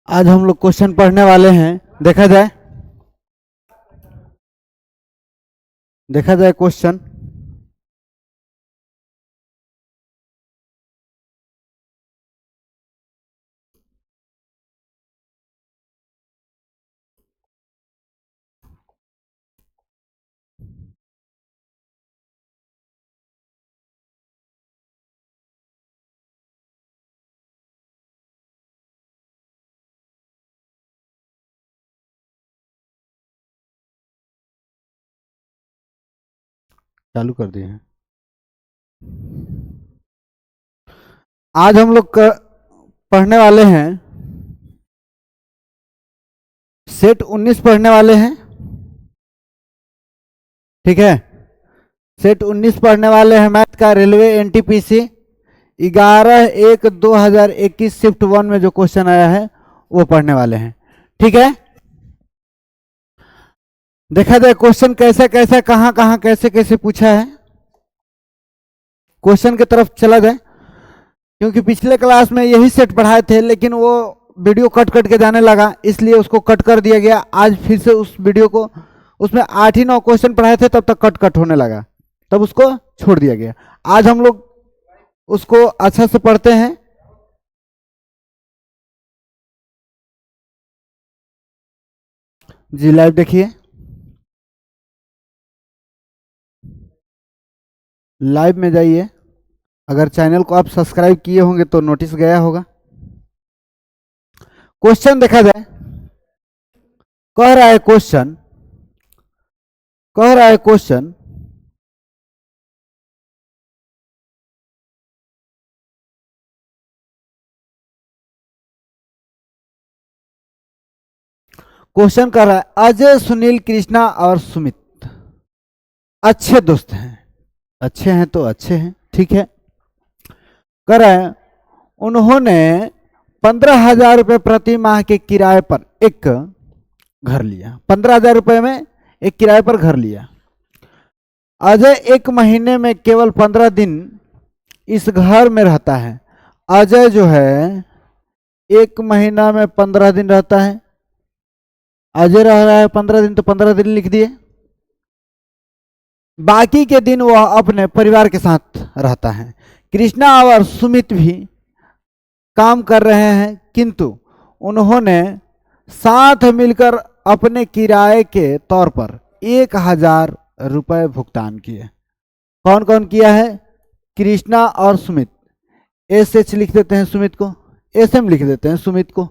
आज हम लोग क्वेश्चन पढ़ने वाले हैं। देखा जाए क्वेश्चन। चालू कर दिए हैं। आज हम लोग पढ़ने वाले हैं सेट 19 पढ़ने वाले हैं। ठीक है, सेट 19 पढ़ने वाले हैं मैथ का। रेलवे एनटीपीसी 11/1/2021 शिफ्ट 1 में जो क्वेश्चन आया है वो पढ़ने वाले हैं। ठीक है, देखा जाए क्वेश्चन कैसे कैसे कहां कहां कैसे कैसे पूछा है। क्वेश्चन की तरफ चला जाए, क्योंकि पिछले क्लास में यही सेट पढ़ाए थे लेकिन वो वीडियो कट कट के जाने लगा, इसलिए उसको कट कर दिया गया। आज फिर से उस वीडियो को, उसमें 8 ही 9 क्वेश्चन पढ़ाए थे, तब तक कट कट होने लगा, तब उसको छोड़ दिया गया। आज हम लोग उसको अच्छा से पढ़ते हैं। जी लाइव देखिए, लाइव में जाइए। अगर चैनल को आप सब्सक्राइब किए होंगे तो नोटिस गया होगा। क्वेश्चन देखा जाए, कह रहा है क्वेश्चन क्वेश्चन कर रहा है अजय, सुनील, कृष्णा और सुमित अच्छे दोस्त हैं। अच्छे हैं तो अच्छे हैं, ठीक है। कर रहा है उन्होंने 15,000 रुपये प्रति माह के किराए पर एक घर लिया। 15,000 रुपये में एक किराए पर घर लिया। अजय एक महीने में केवल 15 दिन इस घर में रहता है। अजय जो है एक महीना में 15 दिन रहता है। अजय रह रहा है 15 दिन, तो 15 दिन लिख दिए। बाकी के दिन वह अपने परिवार के साथ रहता है। कृष्णा और सुमित भी काम कर रहे हैं, किंतु उन्होंने साथ मिलकर अपने किराए के तौर पर 1,000 रुपये भुगतान किए। कौन कौन किया है? कृष्णा और सुमित। एस लिख देते हैं सुमित को, एम लिख देते हैं सुमित को।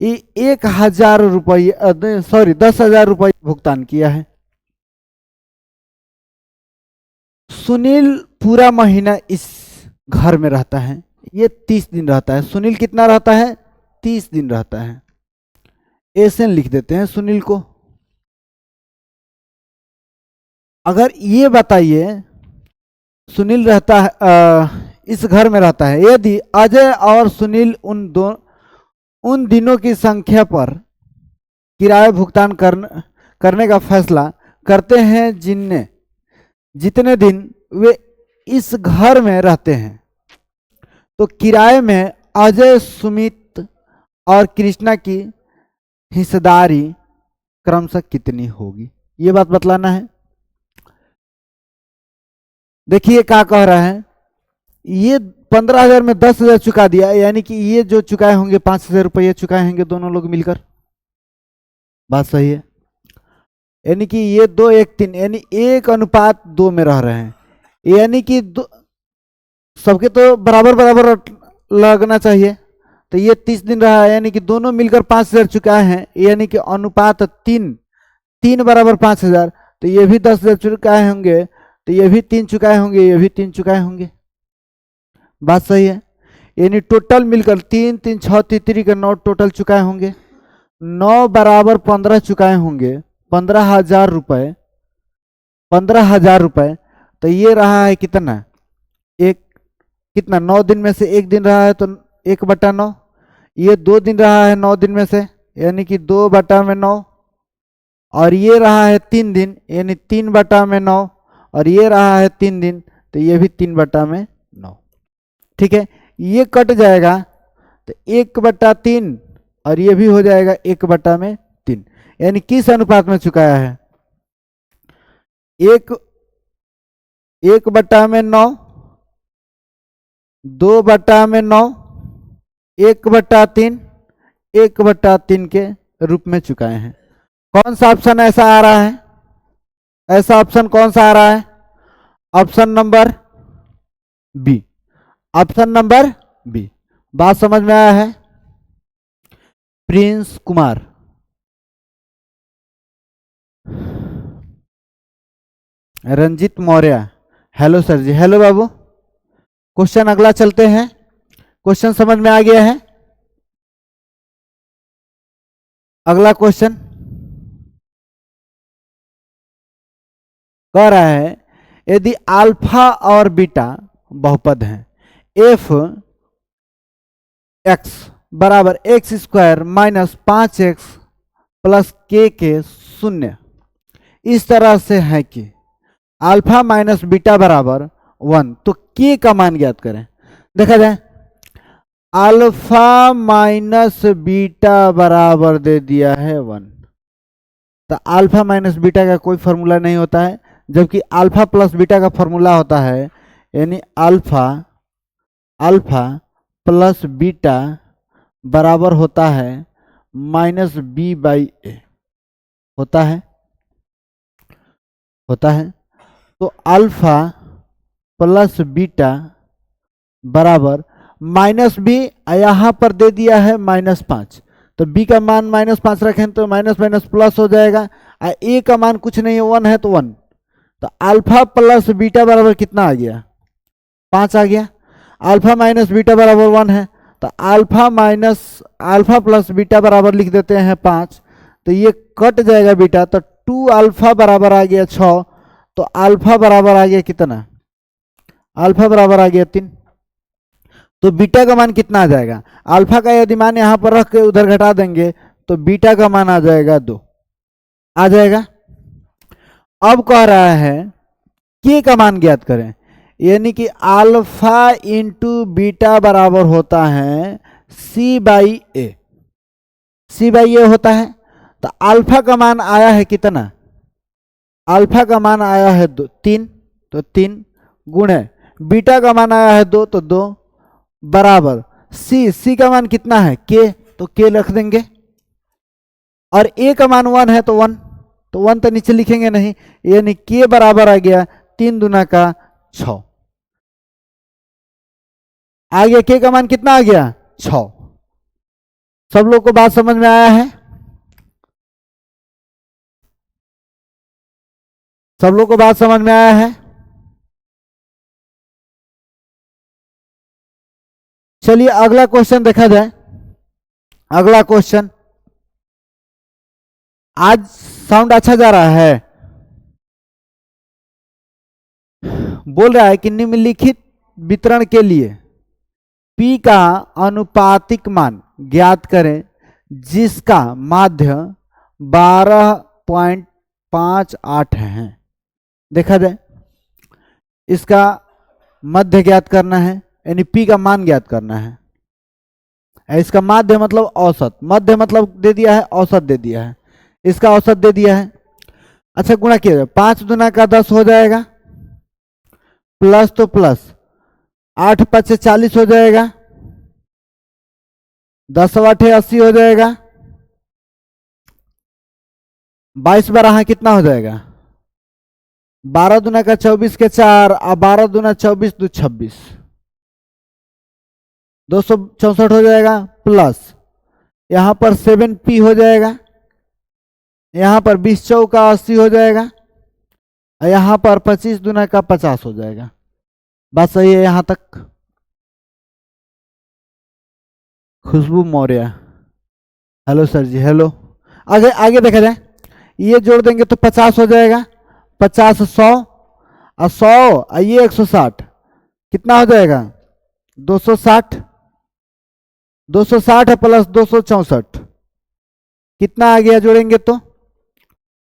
1,000 रुपये, सॉरी 10,000 रुपये भुगतान किया है। सुनील पूरा महीना इस घर में रहता है, ये 30 दिन रहता है। सुनील कितना रहता है? 30 दिन रहता है। एन लिख देते हैं सुनील को। अगर ये बताइए सुनील रहता है इस घर में रहता है, यदि अजय और सुनील उन दिनों की संख्या पर किराया भुगतान करने का फैसला करते हैं जितने दिन वे इस घर में रहते हैं, तो किराए में अजय, सुमित और कृष्णा की हिस्सेदारी क्रमशः कितनी होगी, ये बात बतलाना है। देखिए क्या कह रहा है, ये 15,000 में 10,000 चुका दिया, यानी कि ये जो चुकाए होंगे 5,000 रुपये चुकाए होंगे दोनों लोग मिलकर। बात सही है, यानी कि ये 2:1:3 यानी 1:2 में रह रहे हैं, यानी कि सबके तो बराबर बराबर लगना चाहिए। तो ये 30 दिन रहा है, यानी कि दोनों मिलकर 5,000 चुकाए हैं, यानी कि अनुपात 3 बराबर 5,000। तो ये भी 10,000 चुकाए होंगे, तो ये भी 3 चुकाए होंगे, ये भी 3 चुकाए होंगे। बात सही है, यानी टोटल मिलकर 3 3 6 3 के 9 टोटल चुकाए होंगे। 9 बराबर 15 चुकाए होंगे, 15,000 रुपये। 15,000 रुपये, तो ये रहा है कितना? एक कितना 9 दिन में से एक दिन रहा है तो 1/9। ये 2 दिन रहा है 9 दिन में से, यानी कि 2/9। और ये रहा है 3 दिन, यानी 3/9। और ये रहा है 3 दिन, तो ये भी 3/9। ठीक है, ये कट जाएगा तो 1/3 और ये भी हो जाएगा 1/3, यानी किस अनुपात में चुकाया है? 1/9, 2/9, 1/3, 1/3 के रूप में चुकाए हैं। कौन सा ऑप्शन ऐसा आ रहा है? ऐसा ऑप्शन कौन सा आ रहा है? Option number B, option number B. बात समझ में आया है? Prince Kumar, Ranjit Maurya, hello sir ji. Hello बाबू। क्वेश्चन अगला चलते हैं। क्वेश्चन समझ में आ गया है? अगला क्वेश्चन कह रहा है यदि अल्फा और बीटा बहुपद हैं, एफ एक्स बराबर x² माइनस 5x प्लस के शून्य इस तरह से है कि अल्फा माइनस बीटा बराबर 1, तो के का मान ज्ञात करें। देखा जाए, अल्फा माइनस बीटा बराबर दे दिया है 1, तो अल्फा माइनस बीटा का कोई फॉर्मूला नहीं होता है, जबकि अल्फा प्लस बीटा का फॉर्मूला होता है, यानी अल्फा प्लस बीटा बराबर होता है -b/a, होता है। तो अल्फा प्लस बीटा बराबर -b, यहाँ पर दे दिया है -5, तो b का मान -5 रखें तो माइनस माइनस प्लस हो जाएगा। a का मान कुछ नहीं है, 1 है तो 1, तो अल्फा प्लस बीटा बराबर कितना आ गया? 5 आ गया। अल्फा माइनस बीटा बराबर 1 है, तो अल्फा प्लस बीटा बराबर लिख देते हैं 5, तो ये कट जाएगा बीटा, तो 2 अल्फा बराबर आ गया 6, तो अल्फा बराबर आ गया कितना? अल्फा बराबर आ गया 3। तो बीटा का मान कितना आ जाएगा? अल्फा का यदि मान यहां पर रख के उधर घटा देंगे तो बीटा का मान आ जाएगा 2, आ जाएगा। अब कह रहा है के का मान ज्ञात करें, यानी कि अल्फा इंटू बीटा बराबर होता है c/a, c/a होता है। तो अल्फा का मान आया है कितना? अल्फा का मान आया है 3, तो 3 गुणे बीटा का मान आया है 2, तो 2 बराबर c का मान कितना है? के, तो के रख देंगे, और a का मान 1 है तो 1, तो 1 तो नीचे लिखेंगे नहीं, यानी के बराबर आ गया 3 दूना का 6, आ गया। के का मान कितना आ गया? 6। सब लोग को बात समझ में आया है? सब लोग को बात समझ में आया है? चलिए अगला क्वेश्चन देखा जाए। अगला क्वेश्चन, आज साउंड अच्छा जा रहा है? बोल रहा है कि निम्नलिखित वितरण के लिए P का अनुपातिक मान ज्ञात करें जिसका माध्य 12.58 है। देखा जाए, इसका मध्य ज्ञात करना है, यानी P का मान ज्ञात करना है। इसका माध्य मतलब औसत, मध्य मतलब दे दिया है, औसत दे दिया है, इसका औसत दे दिया है। अच्छा गुणा किया जाए, 5 दूना का 10 हो जाएगा, प्लस तो प्लस 8 5 से 40 हो जाएगा, 10 8 80 हो जाएगा, 22 12 कितना हो जाएगा? 12 दूना का 24 के 4, और 12 दूना 24 दो 26, 264 हो जाएगा, प्लस यहां पर 7p हो जाएगा, यहां पर 20 चौका 80 हो जाएगा, और यहां पर 25 दूना का 50 हो जाएगा। बात सही है यहां तक? खुशबू Maurya, hello sir ji. Hello. आगे आगे देखा जाए, ये जोड़ देंगे तो 50 हो जाएगा, 50 100, और 100 और ये 160 कितना हो जाएगा? 260, 260 प्लस 264 कितना आ गया? जोड़ेंगे तो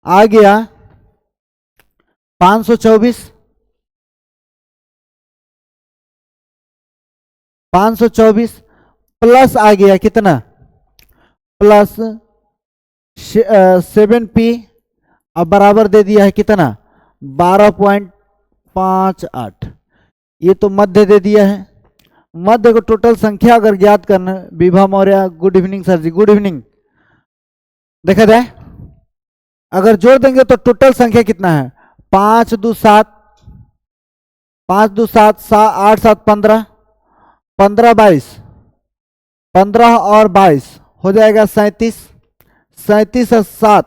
आ गया 524, 524 प्लस आ गया कितना, प्लस 7p, अब बराबर दे दिया है कितना 12.58। ये तो मध्य दे दिया है। मध्य को टोटल संख्या अगर ज्ञात करना, Vibha Maurya good evening sir ji, good evening. देखा जाए अगर जोड़ देंगे तो टोटल संख्या कितना है 5 2 7, 5 2 7, 8 7 15, 15 22, 15 और 22 हो जाएगा 37, 37 और 7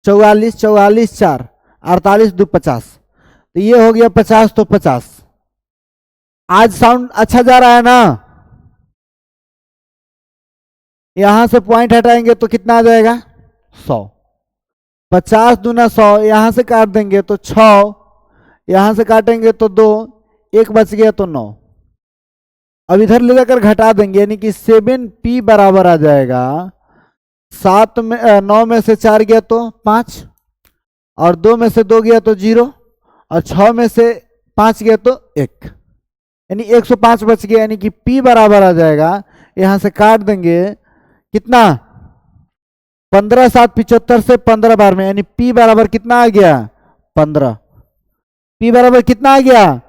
44, 44 4 48 2 50, तो ये हो गया 50, तो 50। आज साउंड अच्छा जा रहा है ना। यहां से पॉइंट हटाएंगे तो कितना आ जाएगा 100, 50 दूना 100, यहां से काट देंगे तो 6, यहां से काटेंगे तो 2, 1 बच गया तो 9। अब इधर ले जाकर घटा देंगे, यानी कि 7p बराबर आ जाएगा 7 में 9 में से 4 गया तो 5, और 2 में से 2 गया तो 0, और 6 में से 5 गया तो 1, यानी 105 बच गया, यानी कि p बराबर आ जाएगा, यहां से काट देंगे कितना 15 7 75 से 15 बार में, यानी p बराबर कितना आ गया 15, p बराबर कितना आ गया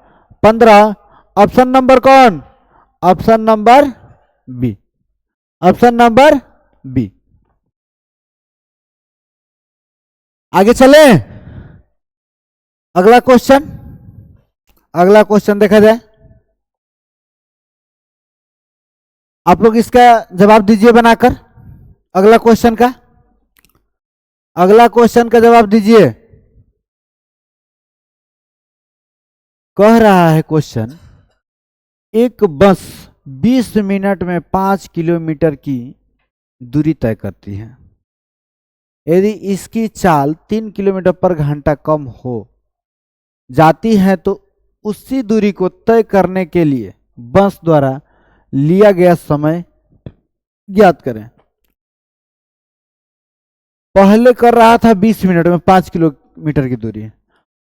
15। ऑप्शन नंबर कौन, option number B, option number B. आगे चले, अगला क्वेश्चन, अगला क्वेश्चन देखा जाए। आप लोग इसका जवाब दीजिए बनाकर, अगला क्वेश्चन का, अगला क्वेश्चन का जवाब दीजिए। कह रहा है क्वेश्चन, एक बस 20 मिनट में 5 किलोमीटर की दूरी तय करती है। यदि इसकी चाल 3 किलोमीटर पर घंटा कम हो जाती है तो उसी दूरी को तय करने के लिए बस द्वारा लिया गया समय ज्ञात करें। पहले कर रहा था 20 मिनट में 5 किलोमीटर की दूरी,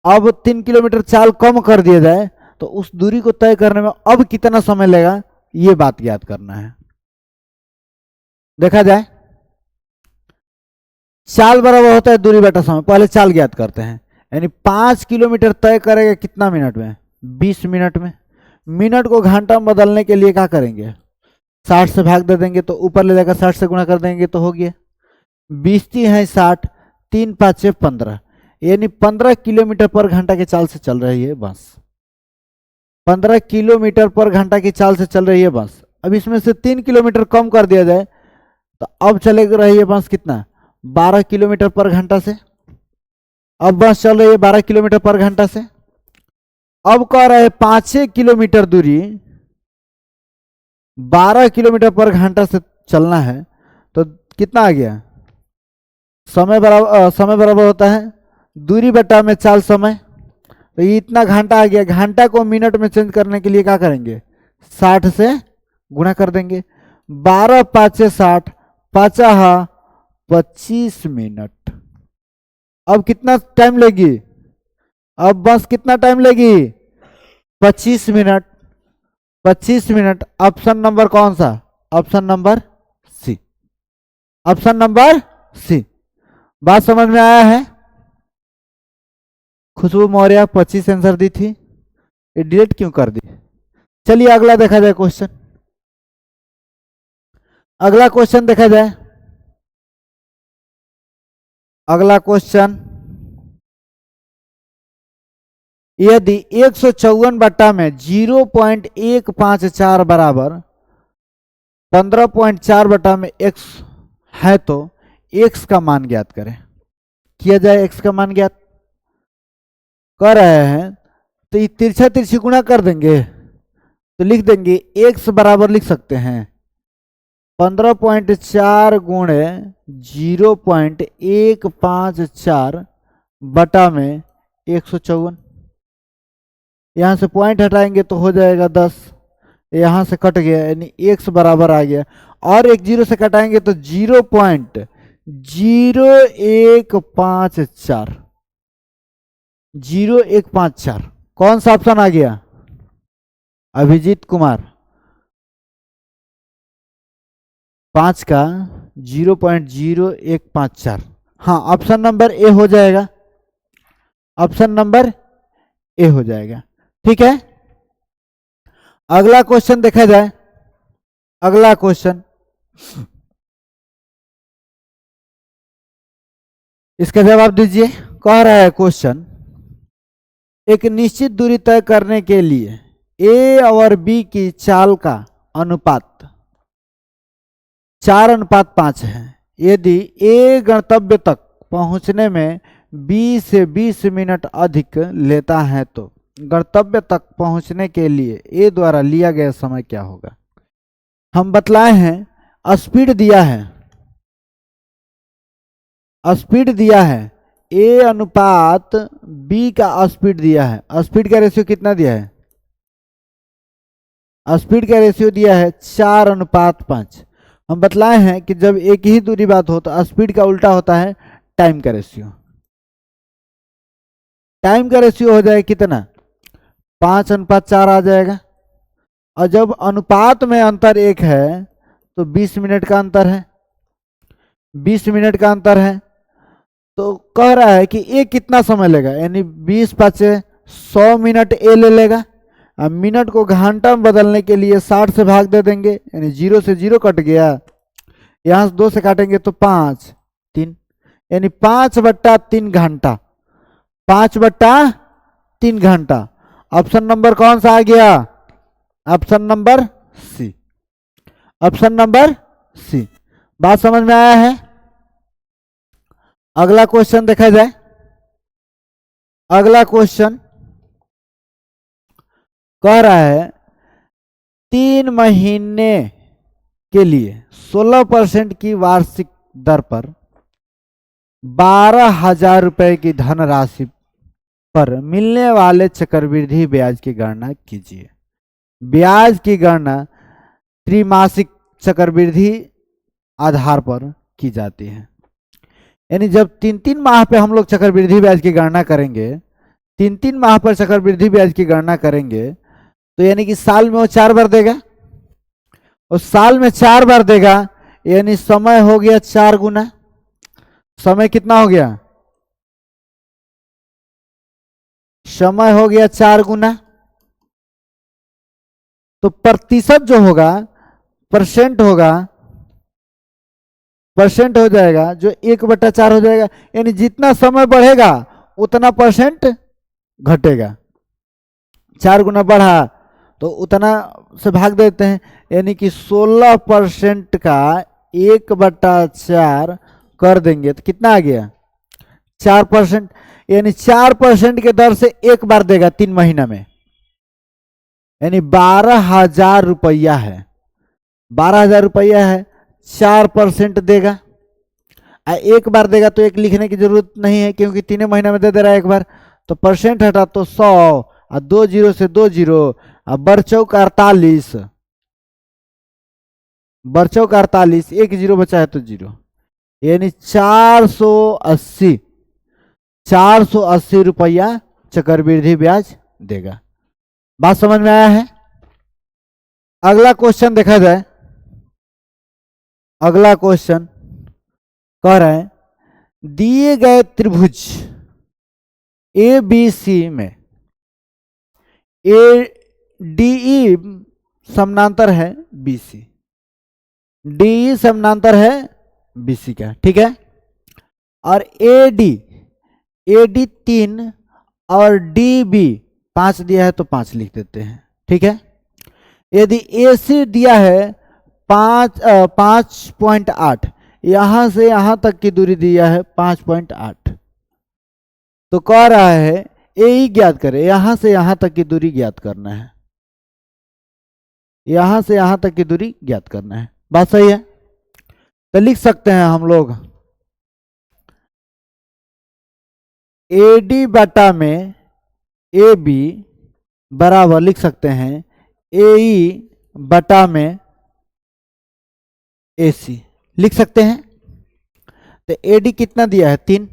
अब 3 किलोमीटर चाल कम कर दिया जाए तो उस दूरी को तय करने में अब कितना समय लगेगा, ये बात ज्ञात करना है। देखा जाए चाल बराबर होता है दूरी बटा समय, पहले चाल ज्ञात करते हैं, यानी 5 किलोमीटर तय करेगा कितना मिनट में 20 मिनट में। मिनट को घंटा में बदलने के लिए क्या करेंगे 60 से भाग दे देंगे, तो ऊपर ले जाकर 60 से गुणा कर देंगे तो हो गया 20 है 60, 3 5 15, यानी 15 किलोमीटर पर घंटा की चाल से चल रही है बस, 15 किलोमीटर पर घंटा की चाल से चल रही है बस। अब इसमें से 3 किलोमीटर कम कर दिया जाए तो अब चले रही है बस कितना 12 किलोमीटर पर घंटा से, अब बस चल रही है 12 किलोमीटर पर घंटा से। अब कह रहे हैं 5 किलोमीटर दूरी 12 किलोमीटर पर घंटा से चलना है, तो कितना आ गया समय बराबर होता है दूरी बटा में चाल समय, तो ये इतना घंटा आ गया। घंटा को मिनट में चेंज करने के लिए क्या करेंगे 60 से गुणा कर देंगे, 12 5 60, 5 25 मिनट। अब कितना टाइम लेगी, अब बस कितना टाइम लेगी 25 मिनट, 25 मिनट। ऑप्शन नंबर कौन सा, option number C, option number C. बात समझ में आया है। खुशबू मौर्य 25 आंसर दी थी, ये डिलीट क्यों कर दी। चलिए अगला देखा जाए क्वेश्चन, अगला क्वेश्चन देखा जाए। अगला क्वेश्चन, यदि 154 बट्टा में 0.154 बराबर 15.4 बटा में x है तो x का मान ज्ञात करें। किया जाए x का मान ज्ञात कर रहे हैं, तो ये तिरछा तिरछी गुणा कर देंगे, तो लिख देंगे x बराबर लिख सकते हैं 15.4 गुणे 0.154 बटा में 154। यहाँ से पॉइंट हटाएंगे तो हो जाएगा 10, यहाँ से कट गया यानी x बराबर आ गया, और एक 0 से कटाएंगे तो 0.0154, 0154। कौन सा ऑप्शन आ गया अभिजीत कुमार, 5 का 0.0154। हाँ, ऑप्शन नंबर ए हो जाएगा, ऑप्शन नंबर ए हो जाएगा। ठीक है, अगला क्वेश्चन देखा जाए। अगला क्वेश्चन, इसका जवाब दीजिए। कह रहा है क्वेश्चन, एक निश्चित दूरी तय करने के लिए ए और बी की चाल का अनुपात 4:5 है। यदि ए गंतव्य तक पहुंचने में बी से 20 मिनट अधिक लेता है तो गंतव्य तक पहुंचने के लिए ए द्वारा लिया गया समय क्या होगा। हम बतलाए हैं, स्पीड दिया है, स्पीड दिया है, ए अनुपात बी का स्पीड दिया है। स्पीड का रेशियो कितना दिया है? स्पीड का रेशियो दिया है 4:5। हम बतलाए हैं कि जब एक ही दूरी बात हो तो स्पीड का उल्टा होता है टाइम का रेशियो। टाइम का रेशियो हो जाएगा कितना? 5:4 आ जाएगा। और जब अनुपात में अंतर 1 है तो 20 मिनट का अंतर है, 20 मिनट का अंतर है। तो कह रहा है कि ए कितना समय लेगा, यानी 20 5 100 मिनट ए ले लेगा। अब मिनट को घंटा में बदलने के लिए 60 से भाग दे देंगे, यानी 0 से 0 कट गया, यहाँ से 2 से काटेंगे तो 5 3, यानी 5/3 घंटा, 5/3 घंटा। ऑप्शन नंबर कौन सा आ गया? Option number C, option number C. बात समझ में आया है? अगला क्वेश्चन देखा जाए। अगला क्वेश्चन कह रहा है 3 महीने के लिए 16% की वार्षिक दर पर 12,000 रुपए की धनराशि पर मिलने वाले चक्रवृद्धि ब्याज की गणना कीजिए। ब्याज की गणना त्रिमासिक चक्रवृद्धि आधार पर की जाती है, यानी जब 3-3 माह पे हम लोग चक्रवृद्धि ब्याज की गणना करेंगे, 3-3 माह पर चक्रवृद्धि ब्याज की गणना करेंगे, तो यानी कि साल में वो 4 बार देगा, और साल में 4 बार देगा, यानी समय हो गया 4 गुना। समय कितना हो गया? समय हो गया 4 गुना। तो प्रतिशत जो होगा, परसेंट होगा, परसेंट हो जाएगा जो 1/4 हो जाएगा, यानी जितना समय बढ़ेगा उतना परसेंट घटेगा। 4 गुना बढ़ा तो उतना से भाग देते हैं, यानी कि 16% का 1/4 कर देंगे तो कितना आ गया? 4%, यानी 4% के दर से 1 बार देगा 3 महीना में, यानी 12,000 रुपया है। 12,000 रुपया है, 4% देगा। 1 बार देगा तो 1 लिखने की जरूरत नहीं है, क्योंकि 3 महीना में दे दे रहा है 1 बार। तो परसेंट हटा तो 100, और 2 जीरो से 2 जीरो, और बरचौक 48, बरचौक 48, 1 जीरो बचा है तो 0, यानी 480, 480 रुपया चक्रवृद्धि ब्याज देगा। बात समझ में आया है? अगला क्वेश्चन देखा जाए। अगला क्वेश्चन कह रहे हैं, दिए गए त्रिभुज ए बी सी में ए डी ई समानांतर है बी सी, डी ई समानांतर है बी सी का, ठीक है। और ए डी 3 और डी बी 5 दिया है तो 5 लिख देते हैं, ठीक है। यदि ए सी दिया है 5.8, यहां से यहां तक की दूरी दिया है 5.8, तो कह रहा है ए ही ज्ञात करे, यहां से यहां तक की दूरी ज्ञात करना है, यहां से यहां तक की दूरी ज्ञात करना है। बात सही है? तो लिख सकते हैं हम लोग ए डी बटा में ए बी बराबर लिख सकते हैं ए ई बटा में ए सी, लिख सकते हैं। तो ए डी कितना दिया है? 3,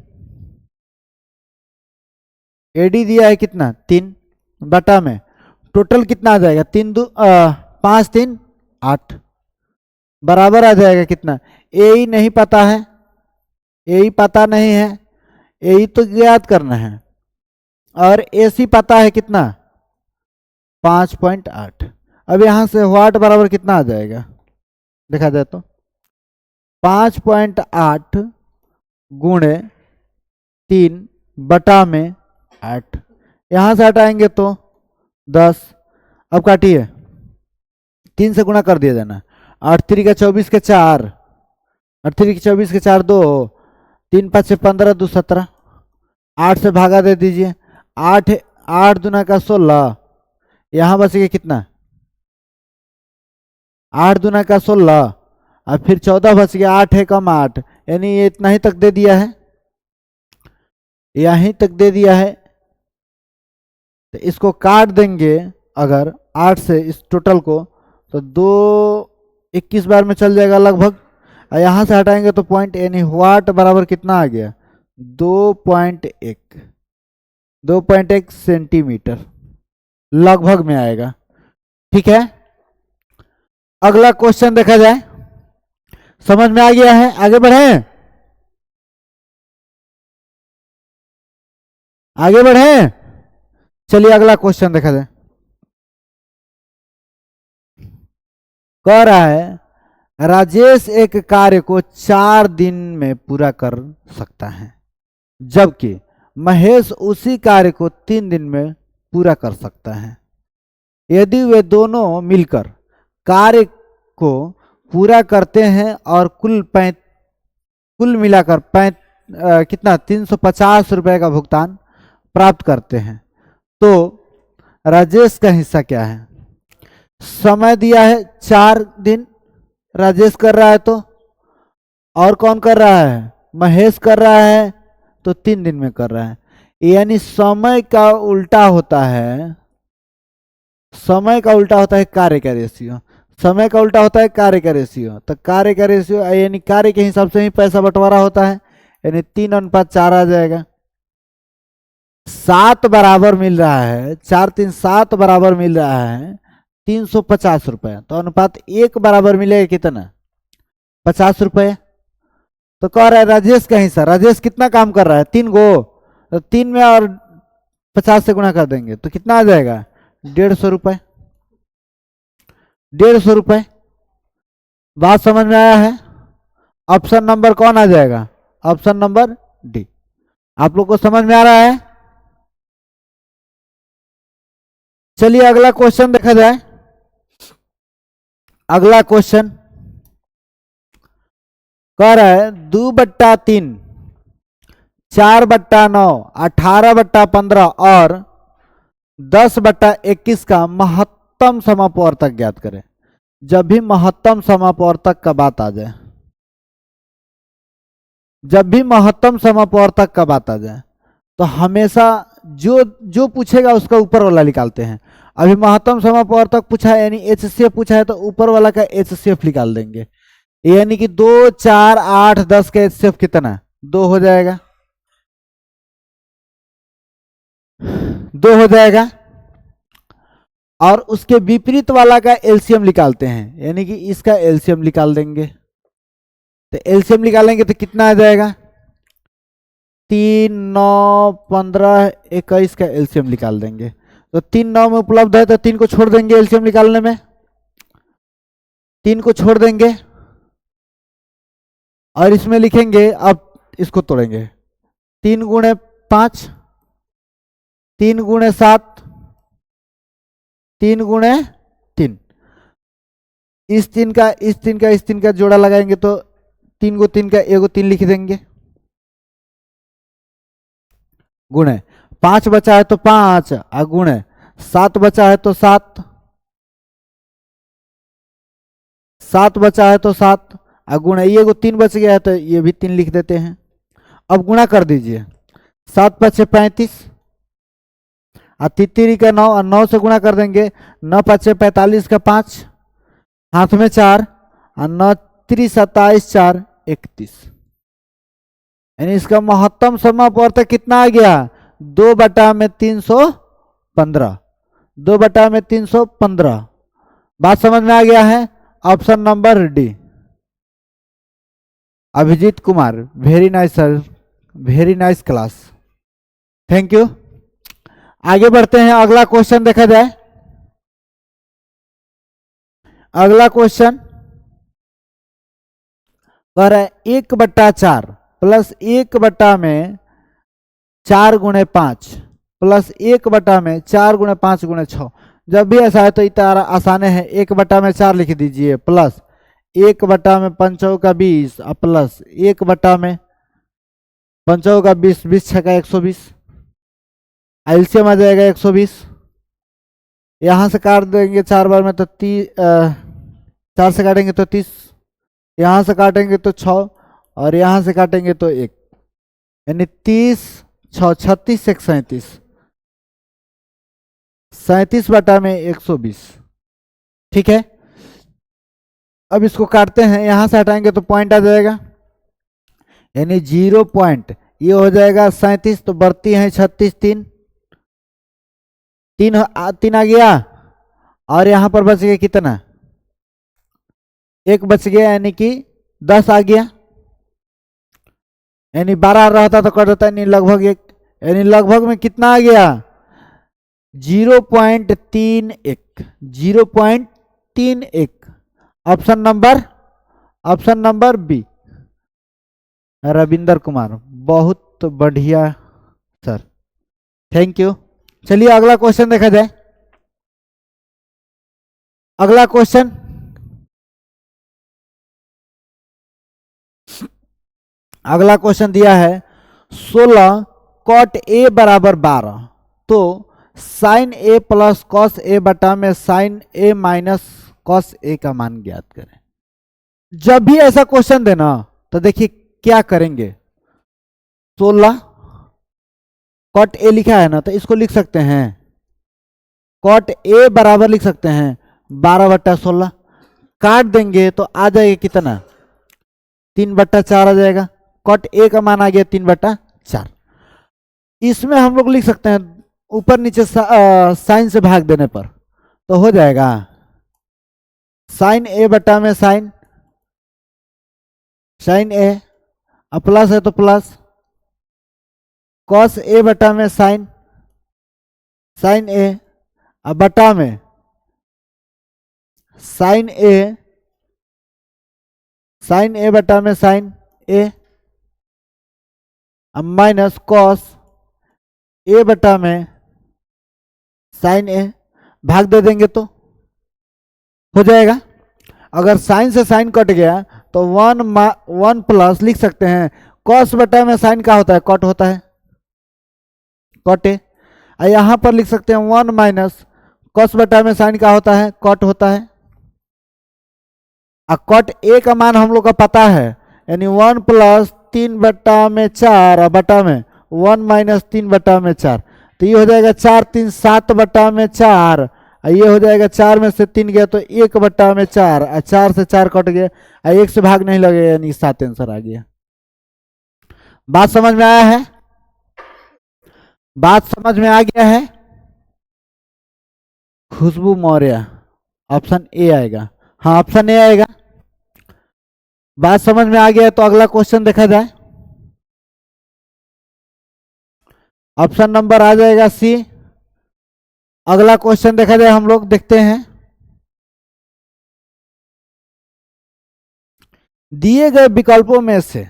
ए डी दिया है कितना? 3 बटा में टोटल कितना आ जाएगा? 5 3 8, बराबर आ जाएगा कितना, ए ही नहीं पता है, ए ही पता नहीं है, ए ही तो ज्ञात करना है, और ए सी पता है कितना 5.8। अब यहां से वाट बराबर कितना आ जाएगा देखा जाए तो 5.8 गुणे 3/8, यहां से हटाएंगे तो 10। अब काटिए, 3 से गुणा कर दिया जाना, 8 3 का 24 के 4, 8 3 के 24 के 4 2, 3 5 से 15 2 17, 8 से भागा दे दीजिए, 8 8 दूना का 16, यहां बच गया कितना 8 दूना का 16, और फिर 14 बच गया, 8 है कम 8, यानी ये इतना ही तक दे दिया है, यहीं तक दे दिया है। तो इसको काट देंगे अगर 8 से इस टोटल को, तो 21 बार में चल जाएगा लगभग, और यहां से हटाएंगे तो पॉइंट, यानी वाट बराबर कितना आ गया 2.1 सेंटीमीटर लगभग में आएगा। ठीक है, अगला क्वेश्चन देखा जाए, समझ में आ गया है, आगे बढ़े, आगे बढ़े, चलिए अगला क्वेश्चन देखा जाए। कह रहा है राजेश एक कार्य को 4 दिन में पूरा कर सकता है, जबकि महेश उसी कार्य को 3 दिन में पूरा कर सकता है। यदि वे दोनों मिलकर कार्य को पूरा करते हैं और कुल मिलाकर कितना 350 रुपए का भुगतान प्राप्त करते हैं, तो राजेश का हिस्सा क्या है। समय दिया है 4 दिन राजेश कर रहा है, तो और कौन कर रहा है महेश कर रहा है, तो 3 दिन में कर रहा है, यानी समय का उल्टा होता है, समय का उल्टा होता है कार्य का रेशियो, समय का उल्टा होता है कार्य का रेशियो, तो कार्य का रेशियो यानी कार्य के हिसाब से ही पैसा बंटवारा होता है, यानी 3:4 आ जाएगा। 7 बराबर मिल रहा है, 4 3 7 बराबर मिल रहा है 350 रुपए, तो अनुपात 1 बराबर मिलेगा कितना 50 रुपए। तो कह रहा है राजेश का हिस्सा, राजेश कितना काम कर रहा है 3 गो, तो 3 में और 50 से गुणा कर देंगे तो कितना आ जाएगा 150 रुपए, 150 रुपए। बात समझ में आया है। ऑप्शन नंबर कौन आ जाएगा, ऑप्शन नंबर डी। आप लोग को समझ में आ रहा है। चलिए अगला क्वेश्चन देखा जाए। अगला क्वेश्चन कह रहा है 2/3, 4/9, 18/15 और 10/21 का महत्तम समापवर्तक ज्ञात करें। जब भी महत्तम समापवर्तक का बात आ जाए, जब भी महत्तम समापवर्तक का बात आ जाए, तो हमेशा जो पूछेगा उसका ऊपर वाला निकालते हैं। अभी महत्तम समापवर्तक पूछा है यानी एचसीएफ पूछा है, तो ऊपर वाला का एचसीएफ निकाल देंगे, यानी कि 2 4 8 10 का एचसीएफ कितना 2 हो जाएगा, 2 हो जाएगा। और उसके विपरीत वाला का एलसीएम निकालते हैं, यानी कि इसका एलसीएम निकाल देंगे, तो एलसीएम निकालेंगे तो कितना आ जाएगा 3 9 15 21 का एलसीएम निकाल देंगे। तो 3 9 में उपलब्ध है तो 3 को छोड़ देंगे, एलसीएम निकालने में 3 को छोड़ देंगे, और इसमें लिखेंगे, अब इसको तोड़ेंगे 3 × 5, 3 × 7, 3 × 3, इस 3 का इस 3 का इस 3 का जोड़ा लगाएंगे तो 3 को 3 का 1 को 3 लिख देंगे, गुणे 5 बचा है तो 5, और गुणे 7 बचा है तो 7, 7 बचा है तो 7, और गुणे ये को 3 बच गया है तो ये भी 3 लिख देते हैं। अब गुणा कर दीजिए, 7 5 35, और 3 का 9, और 9 से गुणा कर देंगे, 9 5 45 का 5, हाथ में 4, और 9 3 27 4 31, यानी इसका महत्तम समापवर्तक कितना आ गया 2/315, 2/315। बात समझ में आ गया है। Option number D. Abhijit Kumar, very nice sir, very nice class, thank you. आगे बढ़ते हैं, अगला क्वेश्चन देखा जाए। अगला क्वेश्चन कह रहा है 1/4 प्लस 1/में 4×5 प्लस 1/4×5×6। जब भी ऐसा है तो इतना आसान है, 1/4 लिख दीजिए प्लस 1/5 और प्लस 1/5 20 छक्का 120, एलसीएम आ जाएगा 120। यहाँ से काट देंगे 4 बार में तो 4 से काटेंगे तो 30, यहाँ से काटेंगे तो 6 और यहाँ से काटेंगे तो 1, यानी 30 6 36 1 37, 37/120। ठीक है, अब इसको काटते हैं, यहां से हटाएंगे तो पॉइंट आ जाएगा, यानी 0 पॉइंट, ये हो जाएगा 37, तो बढ़ती है 36 3 3 आ गया, और यहां पर बच गया कितना, 1 बच गया, यानी कि 10 आ गया, यानी 12 रहता तो कट होता, यानी लगभग 1, यानी लगभग में कितना आ गया 0.31, 0.31। Option number B, Ravinder Kumar, बहुत बढ़िया सर, थैंक यू। चलिए अगला क्वेश्चन देखा जाए। अगला क्वेश्चन दिया है 16 कॉट ए बराबर 12, तो sign A plus cos A बटा में sign A minus cos A का मान ज्ञात करें। जब भी ऐसा क्वेश्चन देना तो देखिए क्या करेंगे, 16 कॉट ए लिखा है ना, तो इसको लिख सकते हैं कॉट ए बराबर लिख सकते हैं 12/16, काट देंगे तो आ जाएगा कितना 3/4 आ जाएगा, कॉट ए का मान आ गया 3/4। इसमें हम लोग लिख सकते हैं ऊपर नीचे साइन से भाग देने पर, तो हो जाएगा साइन ए बटा में साइन ए, अब प्लस है तो प्लस, कॉस ए बटा में साइन ए, अब बटा में साइन ए बटा में साइन ए, अब माइनस कॉस ए बटा में साइन ए, भाग दे देंगे तो हो जाएगा। अगर साइन से साइन कट गया तो 1 प्लस लिख सकते हैं, कॉस बटा में साइन का होता है कॉट होता है, कॉट ए, यहां पर लिख सकते हैं 1 माइनस कॉस बटा में साइन का होता है कॉट होता है, और कॉट ए का मान हम लोग का पता है, यानी 1 प्लस 3/4 और बटा में 1 माइनस 3/4, तो ये हो जाएगा 4 3 7/4, ये हो जाएगा 4 में से 3 गया तो 1/4, और 4 से 4 कट गया, 1 से भाग नहीं लगे, यानी 7 आंसर आ गया। बात समझ में आया है, बात समझ में आ गया है। खुशबू मौर्य, ऑप्शन ए आएगा, हाँ ऑप्शन ए आएगा। बात समझ में आ गया है, तो अगला क्वेश्चन देखा जाए। ऑप्शन नंबर आ जाएगा सी। अगला क्वेश्चन देखा जाए, हम लोग देखते हैं, दिए गए विकल्पों में से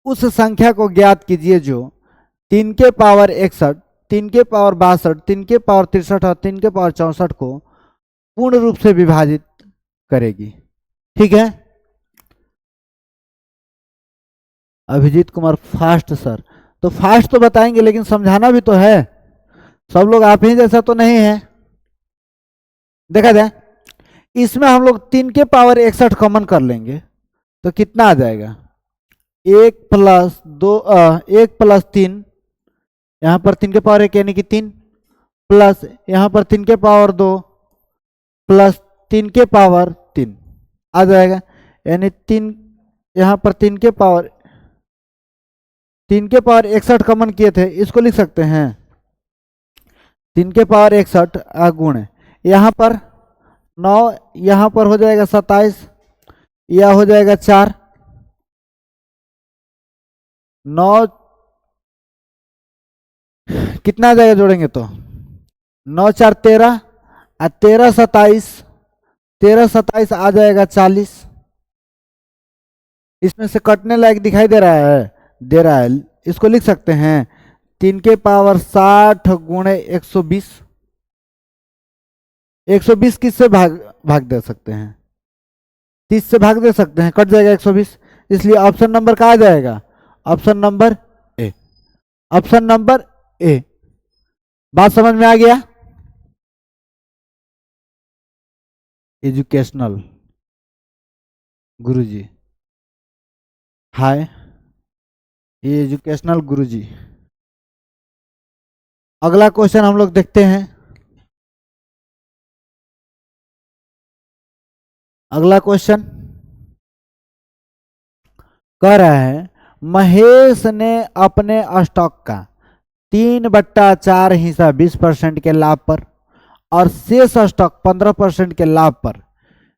उस संख्या को ज्ञात कीजिए जो 3 के पावर 61, 3 के पावर 62, 3 के पावर 63 और 3 के पावर 64 को पूर्ण रूप से विभाजित करेगी। ठीक है, अभिजीत कुमार फास्ट सर, तो फास्ट तो बताएंगे लेकिन समझाना भी तो है, सब लोग आप ही जैसा तो नहीं है। देखा जाए, इसमें हम लोग 3 के पावर 61 कॉमन कर लेंगे तो कितना आ जाएगा 1 प्लस 3, यहाँ पर 3 के पावर 1 यानी कि 3, प्लस यहाँ पर 3 के पावर 2 प्लस 3 के पावर 3 आ जाएगा, यानी 3 यहाँ पर 3 के पावर 61 कॉमन किए थे, इसको लिख सकते हैं 3 के पावर 61 गुण, यहाँ पर 9, यहाँ पर हो जाएगा 27, यह हो जाएगा 4, 9 कितना आ जाएगा जोड़ेंगे तो 9 4 13 और 13 27, 13 27 आ जाएगा 40। इसमें से कटने लायक दिखाई दे रहा है, दे रहा है। इसको लिख सकते हैं 3 के पावर 60 गुणे 120। 120 किससे भाग दे सकते हैं? 30 से भाग दे सकते हैं, कट जाएगा 120। इसलिए ऑप्शन नंबर कहाँ आ जाएगा? Option number A. Option number A. बात समझ में आ गया? एजुकेशनल गुरुजी, हाय, ये एजुकेशनल गुरुजी। अगला क्वेश्चन हम लोग देखते हैं। अगला क्वेश्चन कह रहा है महेश ने अपने स्टॉक का 3/4 हिस्सा 20% के लाभ पर और शेष स्टॉक 15% के लाभ पर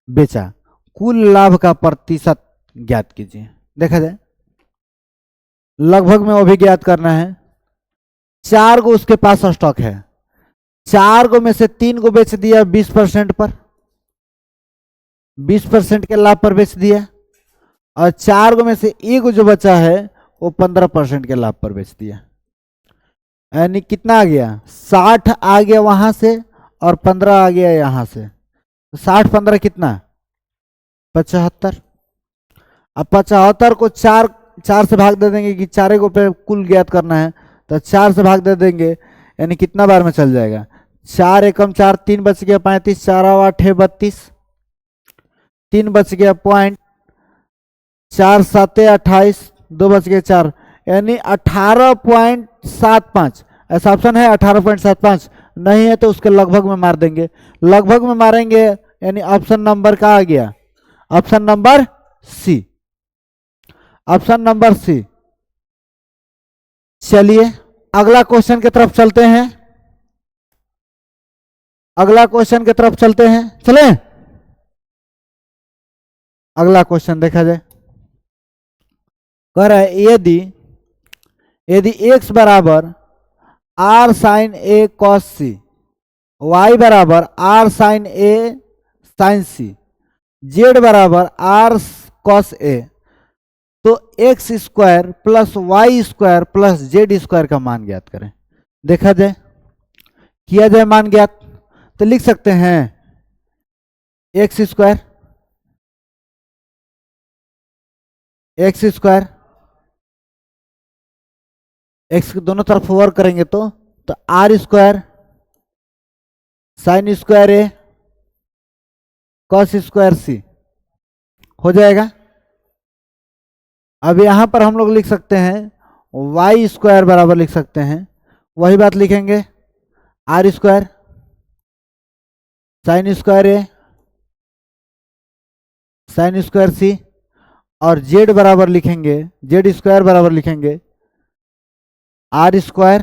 बेचा। कुल लाभ का प्रतिशत ज्ञात कीजिए। देखा जाए, लगभग में वो भी ज्ञात करना है। 4 गो उसके पास स्टॉक है, 4 गो में से 3 गो बेच दिया 20% पर, 20% के लाभ पर बेच दिया, और 4 गो में से 1 गो जो बचा है वो 15% के लाभ पर बेच दिया। यानी कितना आ गया? 60 आ गया वहां से और 15 आ गया यहां से। 60 15 कितना? 75। अब 75 को 4 से भाग दे देंगे कि 4 गो पे कुल ज्ञात करना है, तो 4 से भाग दे देंगे, यानी कितना बार में चल जाएगा? 4 एकम 4, 3 बच गया 35, 4 8 32, 3 बच गया पॉइंट, 4 7 28, 2 बच गए 4, यानी 18.75। ऐसा ऑप्शन है 18.75? नहीं है तो उसके लगभग में मार देंगे। लगभग में मारेंगे यानी ऑप्शन नंबर का आ गया? Option number C. Option number C. चलिए अगला क्वेश्चन की तरफ चलते हैं। अगला क्वेश्चन की तरफ चलते हैं, चले। अगला क्वेश्चन देखा जाए। कह रहा है यदि x बराबर r sine a cos c, y बराबर r sine a sine c, z बराबर r cos a, तो X square plus Y square plus Z square का मान ज्ञात करें। देखा जाए, किया जाए मान ज्ञात, तो लिख सकते हैं एक्स स्क्वायर एक्स के दोनों तरफ वर्क करेंगे तो R square sine square A cos square C हो जाएगा। अब यहां पर हम लोग लिख सकते हैं वाई स्क्वायर बराबर लिख सकते हैं, वही बात लिखेंगे R square sine square A sine square C, और जेड बराबर लिखेंगे, जेड स्क्वायर बराबर लिखेंगे R square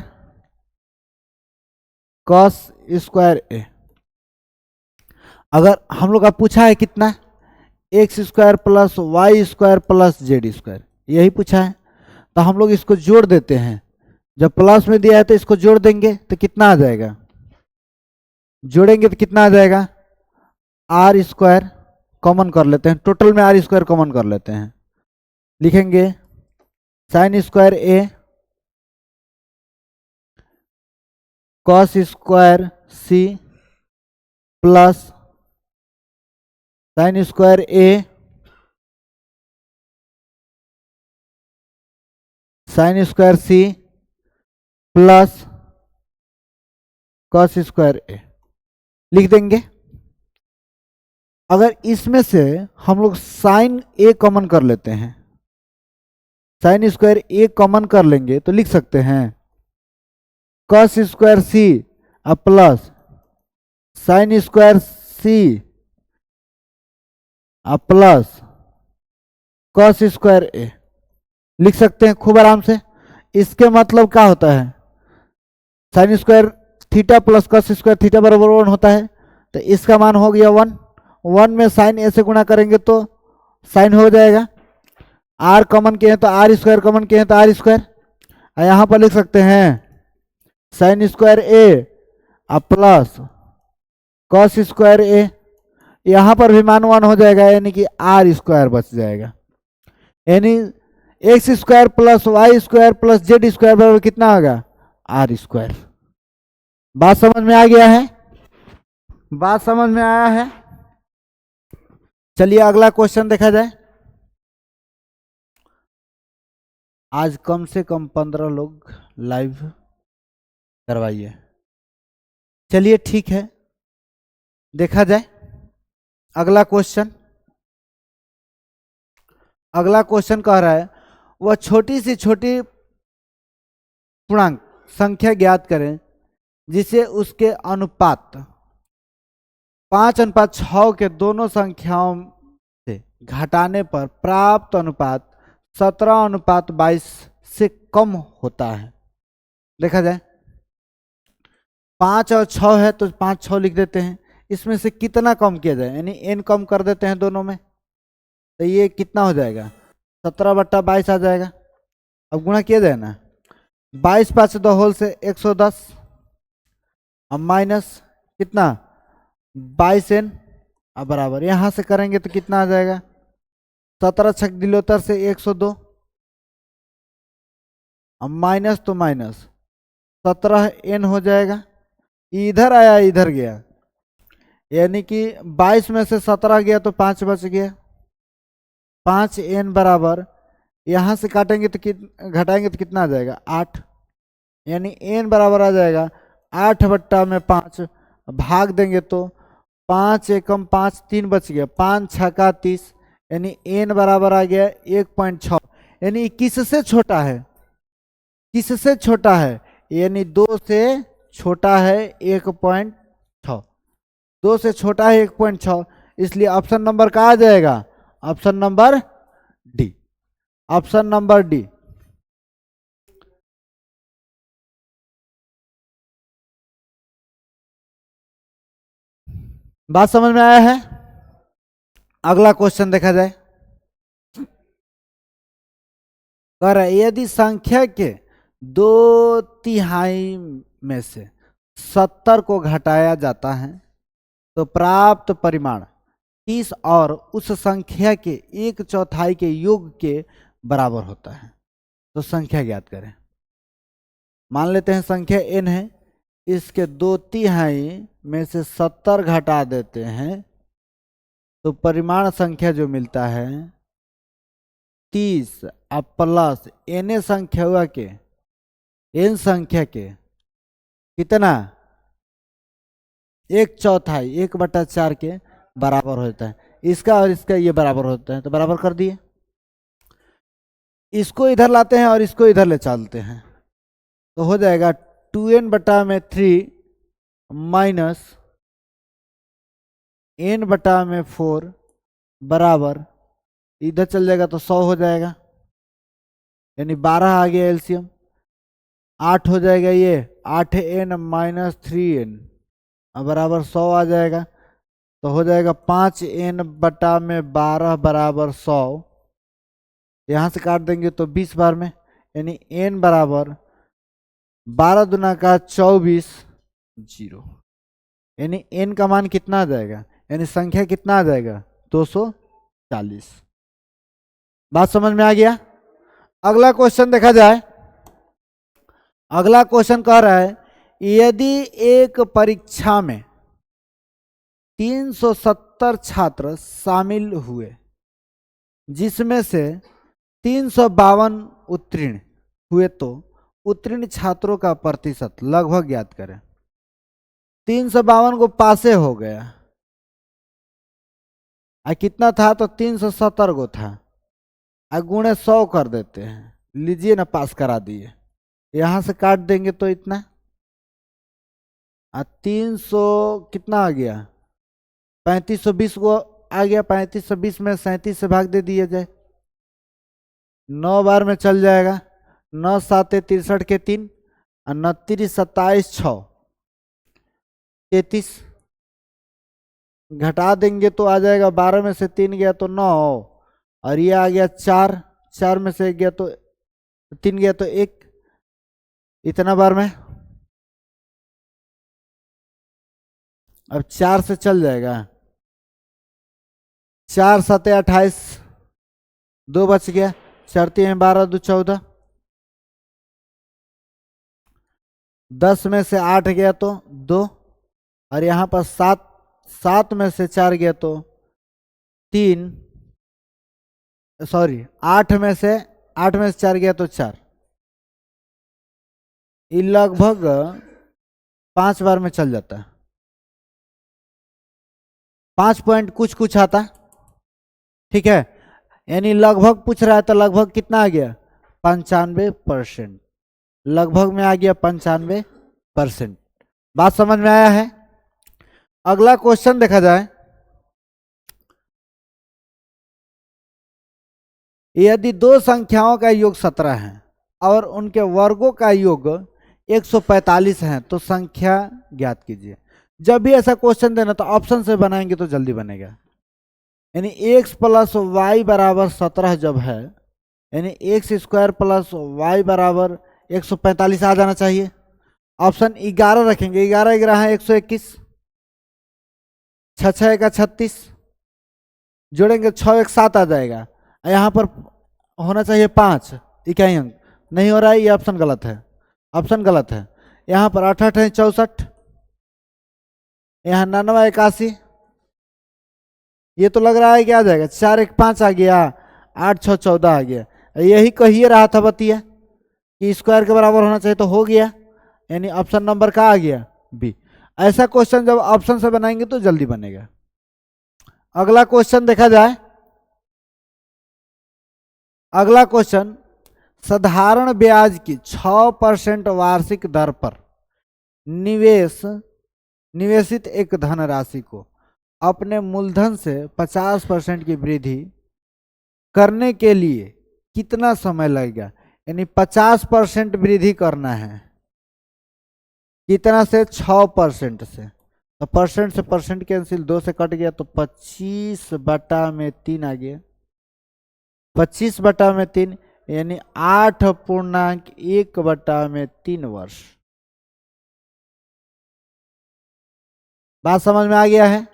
cos square A. अगर हम लोग का पूछा है कितना, X square plus Y square plus Z square, यही पूछा है, तो हम लोग इसको जोड़ देते हैं। जब प्लस में दिया है तो इसको जोड़ देंगे तो कितना आ जाएगा? जोड़ेंगे तो कितना आ जाएगा? आर स्क्वायर कॉमन कर लेते हैं, टोटल में आर स्क्वायर कॉमन कर लेते हैं, लिखेंगे sine square A cos square C plus sine square A sine square C plus cos square A लिख देंगे। अगर इसमें से हम लोग साइन ए कॉमन कर लेते हैं, साइन स्क्वायर ए कॉमन कर लेंगे तो लिख सकते हैं cos square C plus sine square C plus cos square A लिख सकते हैं खूब आराम से। इसके मतलब क्या होता है? Sine square theta plus cos square theta बराबर 1 होता है, तो इसका मान हो गया 1। 1 में साइन ए से गुणा करेंगे तो साइन हो जाएगा, आर कॉमन किए हैं तो आर स्क्वायर कॉमन किए हैं तो आर स्क्वायर, यहां पर लिख सकते हैं साइन स्क्वायर ए प्लस कॉस स्क्वायर ए, यहां पर भी मान 1 हो जाएगा, यानी कि आर स्क्वायर बच जाएगा, यानी X square plus Y square plus Z square बराबर कितना होगा, आर स्क्वायर। बात समझ में आ गया है, बात समझ में आया है। चलिए अगला क्वेश्चन देखा जाए। आज कम से कम 15 लोग लाइव करवाइए। चलिए ठीक है, देखा जाए अगला क्वेश्चन। अगला क्वेश्चन कह रहा है वह छोटी से छोटी पूर्णांक संख्या ज्ञात करें जिसे उसके अनुपात 5:6 के दोनों संख्याओं से घटाने पर प्राप्त अनुपात 17:22 से कम होता है। देखा जाए 5 और 6 है तो 5 6 लिख देते हैं, इसमें से कितना कम किया जाए, यानी n कम कर देते हैं दोनों में, तो ये कितना हो जाएगा 17/22 आ जाएगा। अब गुणा किया जाए ना, 22 5 2 होल से 110, अब माइनस कितना 22n, अब बराबर यहां से करेंगे तो कितना आ जाएगा 17 छक दिलोतर से 102, अब माइनस तो माइनस 17n हो जाएगा, इधर आया इधर गया, यानी कि 22 में से 17 गया तो 5 बच गया, 5n बराबर यहां से काटेंगे तो घटाएंगे तो कितना आ जाएगा 8, यानी n बराबर आ जाएगा 8/5, भाग देंगे तो 5 एकम 5 3 बच गया, 5 छक्का 30, यानी n बराबर आ गया 1.6, यानी किससे छोटा है, किससे छोटा है, यानी 2 से छोटा है 1.6, 2 से छोटा है 1.6, इसलिए ऑप्शन नंबर का आ जाएगा, option number D, option number D. बात समझ में आया है। अगला क्वेश्चन देखा जाए। कह रहा है यदि संख्या के 2/3 में से 70 को घटाया जाता है तो प्राप्त परिमाण 30 और उस संख्या के 1/4 के योग के बराबर होता है, तो संख्या ज्ञात करें। मान लेते हैं संख्या n है, इसके 2/3 में से 70 घटा देते हैं तो परिमाण संख्या जो मिलता है 30 अब प्लस n संख्या हुआ के n संख्या के कितना 1/4 1/4 के बराबर होता है, इसका और इसका ये बराबर होता है, तो बराबर कर दिए, इसको इधर लाते हैं और इसको इधर ले चलते हैं, तो हो जाएगा 2n/3 माइनस n/4 बराबर इधर चल जाएगा तो 100 हो जाएगा, यानी 12 आ गया एलसीएम, 8 हो जाएगा ये 8n माइनस 3n बराबर 100 आ जाएगा, तो हो जाएगा 5n/12 बराबर 100, यहाँ से काट देंगे तो 20 बार में, यानी n बराबर 12 दूना का 24 0, यानी n का मान कितना आ जाएगा, यानी संख्या कितना आ जाएगा 240। बात समझ में आ गया। अगला क्वेश्चन देखा जाए। अगला क्वेश्चन कह रहा है यदि एक परीक्षा में 370 छात्र शामिल हुए जिसमें से 352 उत्तीर्ण हुए तो उत्तीर्ण छात्रों का प्रतिशत लगभग ज्ञात करें। 352 को पासे हो गया, कितना था तो 370 को था, गुणे 100 कर देते हैं, लीजिए ना पास करा दिए, यहां से काट देंगे तो इतना 300 कितना आ गया 3520 को आ गया, 3520 में 37 से भाग दे दिया जाए, 9 बार में चल जाएगा, 9 7 63 के 3 और 29 27 6 33, घटा देंगे तो आ जाएगा 12 में से 3 गया तो 9 और ये आ गया 4 4 में से 1 गया तो 3 गया तो 1, इतना बार में। अब 4 से चल जाएगा, 4 7 28, 2 बच गया, 4 3 12 2 14, 10 में से 8 गया तो 2, और यहाँ पर 7 में से 4 गया तो 3, सॉरी 8 में से 4 गया तो 4। ये लगभग 5 बार में चल जाता है, 5 पॉइंट कुछ कुछ आता। ठीक है, यानी लगभग पूछ रहा है तो लगभग कितना आ गया, 95%, लगभग में आ गया 95%। बात समझ में आया है। अगला क्वेश्चन देखा जाए, यदि दो संख्याओं का योग 17 है और उनके वर्गों का योग 145 है तो संख्या ज्ञात कीजिए। जब भी ऐसा क्वेश्चन देना तो ऑप्शन से बनाएंगे तो जल्दी बनेगा। यानी x प्लस वाई बराबर 17 जब है, यानी एक्स स्क्वायर प्लस वाई बराबर 145 आ जाना चाहिए। ऑप्शन 11 रखेंगे, 11 11 है 121, 6 6 का 36, जोड़ेंगे 6 1 7 आ जाएगा। यहाँ पर होना चाहिए 5 इकाई अंक, नहीं हो रहा है, ये ऑप्शन गलत है, ऑप्शन गलत है। यहाँ पर 8 8 है 64, यहाँ 99 81, ये तो लग रहा है कि आ जाएगा। 4 1 5 आ गया, 8 6 14 आ गया। यही कहिए रहा था बतिया कि स्क्वायर के बराबर होना चाहिए तो हो गया, यानी ऑप्शन नंबर का आ गया बी। ऐसा क्वेश्चन जब ऑप्शन से बनाएंगे तो जल्दी बनेगा। अगला क्वेश्चन देखा जाए, अगला क्वेश्चन, साधारण ब्याज की 6% वार्षिक दर पर निवेशित एक धनराशि को अपने मूलधन से 50% की वृद्धि करने के लिए कितना समय लगेगा। यानी 50% वृद्धि करना है, कितना से, 6% से। तो परसेंट से परसेंट कैंसिल, 2 से कट गया तो 25/3 आ गया, 25/3 यानी 8.1/3 वर्ष। बात समझ में आ गया है,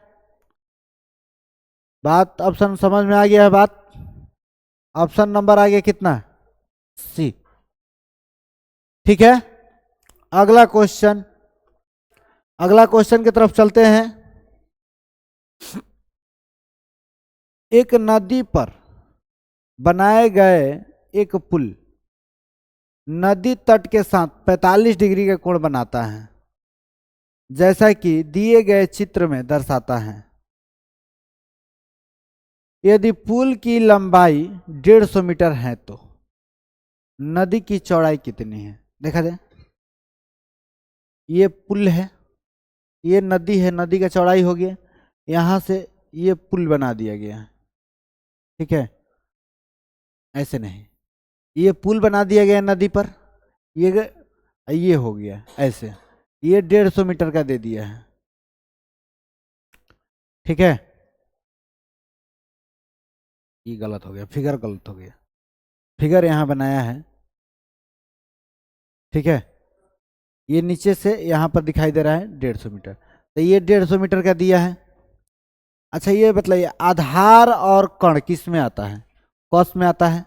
बात ऑप्शन समझ में आ गया है बात। ऑप्शन नंबर आ गया कितना, सी। ठीक है, अगला क्वेश्चन, अगला क्वेश्चन की तरफ चलते हैं। एक नदी पर बनाए गए एक पुल नदी तट के साथ 45 डिग्री का कोण बनाता है, जैसा कि दिए गए चित्र में दर्शाता है। यदि पुल की लंबाई 150 मीटर है तो नदी की चौड़ाई कितनी है। देखा जाए, ये पुल है, ये नदी है, नदी का चौड़ाई हो गया, यहां से ये पुल बना दिया गया। ठीक है, ऐसे नहीं, ये पुल बना दिया गया नदी पर, ये हो गया ऐसे, ये 150 मीटर का दे दिया है। ठीक है, ये गलत हो गया, फिगर गलत हो गया, फिगर यहां बनाया है। ठीक है, ये नीचे से यहां पर दिखाई दे रहा है 150 मीटर, तो ये 150 मीटर का दिया है। अच्छा ये बताइए, आधार और कर्ण किस में आता है, कॉस में आता है।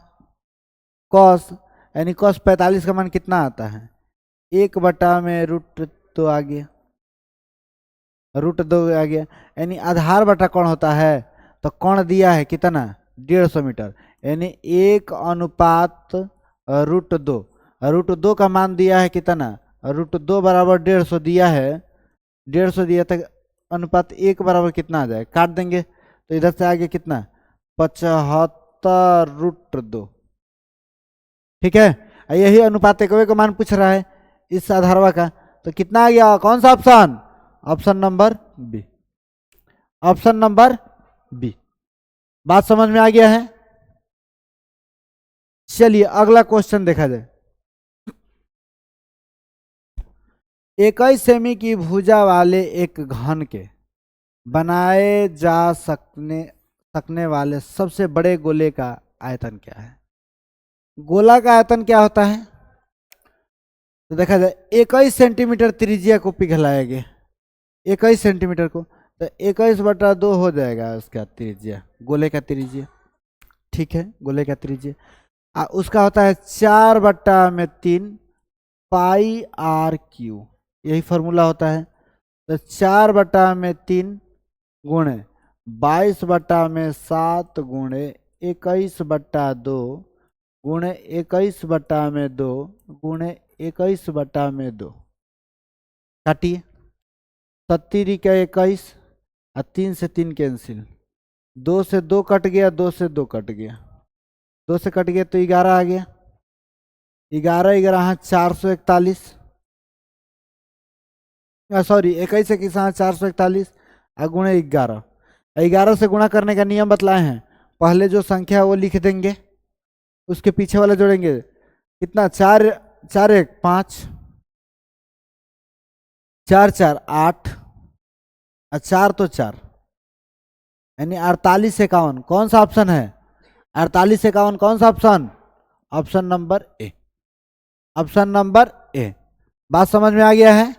कॉस यानी कॉस 45 का मान कितना आता है, 1/√2 आ गया, √2 आ गया। यानी आधार बटा कर्ण होता है, तो कर्ण दिया है कितना, 150 मीटर, यानी 1/√2। √2 का मान दिया है कितना, √2 बराबर 150 दिया है, 150 दिया था, अनुपात 1 बराबर कितना आ जाए, काट देंगे तो इधर से आगे कितना, 75√2। ठीक है, यही अनुपात एक का मान पूछ रहा है इस आधारवा का, तो कितना आ गया, कौन सा option, option number B, option number B. बात समझ में आ गया है। चलिए अगला क्वेश्चन देखा जाए। 21 सेमी की भुजा वाले एक घन के बनाए जा सकने वाले सबसे बड़े गोले का आयतन क्या है। गोला का आयतन क्या होता है? तो देखा जाए 21 सेंटीमीटर त्रिज्या को पिघलाया गया, 21 सेंटीमीटर को, तो 21/2 हो जाएगा उसका त्रिज्या, गोले का त्रिज्या। ठीक है, गोले का त्रिज्या उसका होता है 4/3 पाई आर क्यू, यही फॉर्मूला होता है। तो 4/3 गुणे 22/7 गुणे 21/2 गुणे 21/2 गुणे 21/2, काटिए। 70 का 21 और 3 से 3 कैंसिल, 2 से 2 कट गया, 2 से 2 कट गया, 2 से कट गया तो 11 आ गया। 11 11 441, सॉरी 21 के साथ 441 और गुणे 11, 11 से गुणा करने का नियम बतलाए हैं। पहले जो संख्या है वो लिख देंगे, उसके पीछे वाला जोड़ेंगे। कितना? 4 4 1 5, 4 4 8 और 4 तो 4, यानी 48 51। कौन सा ऑप्शन है? 48 51 कौन सा option? Option number A, option number A. बात समझ में आ गया है?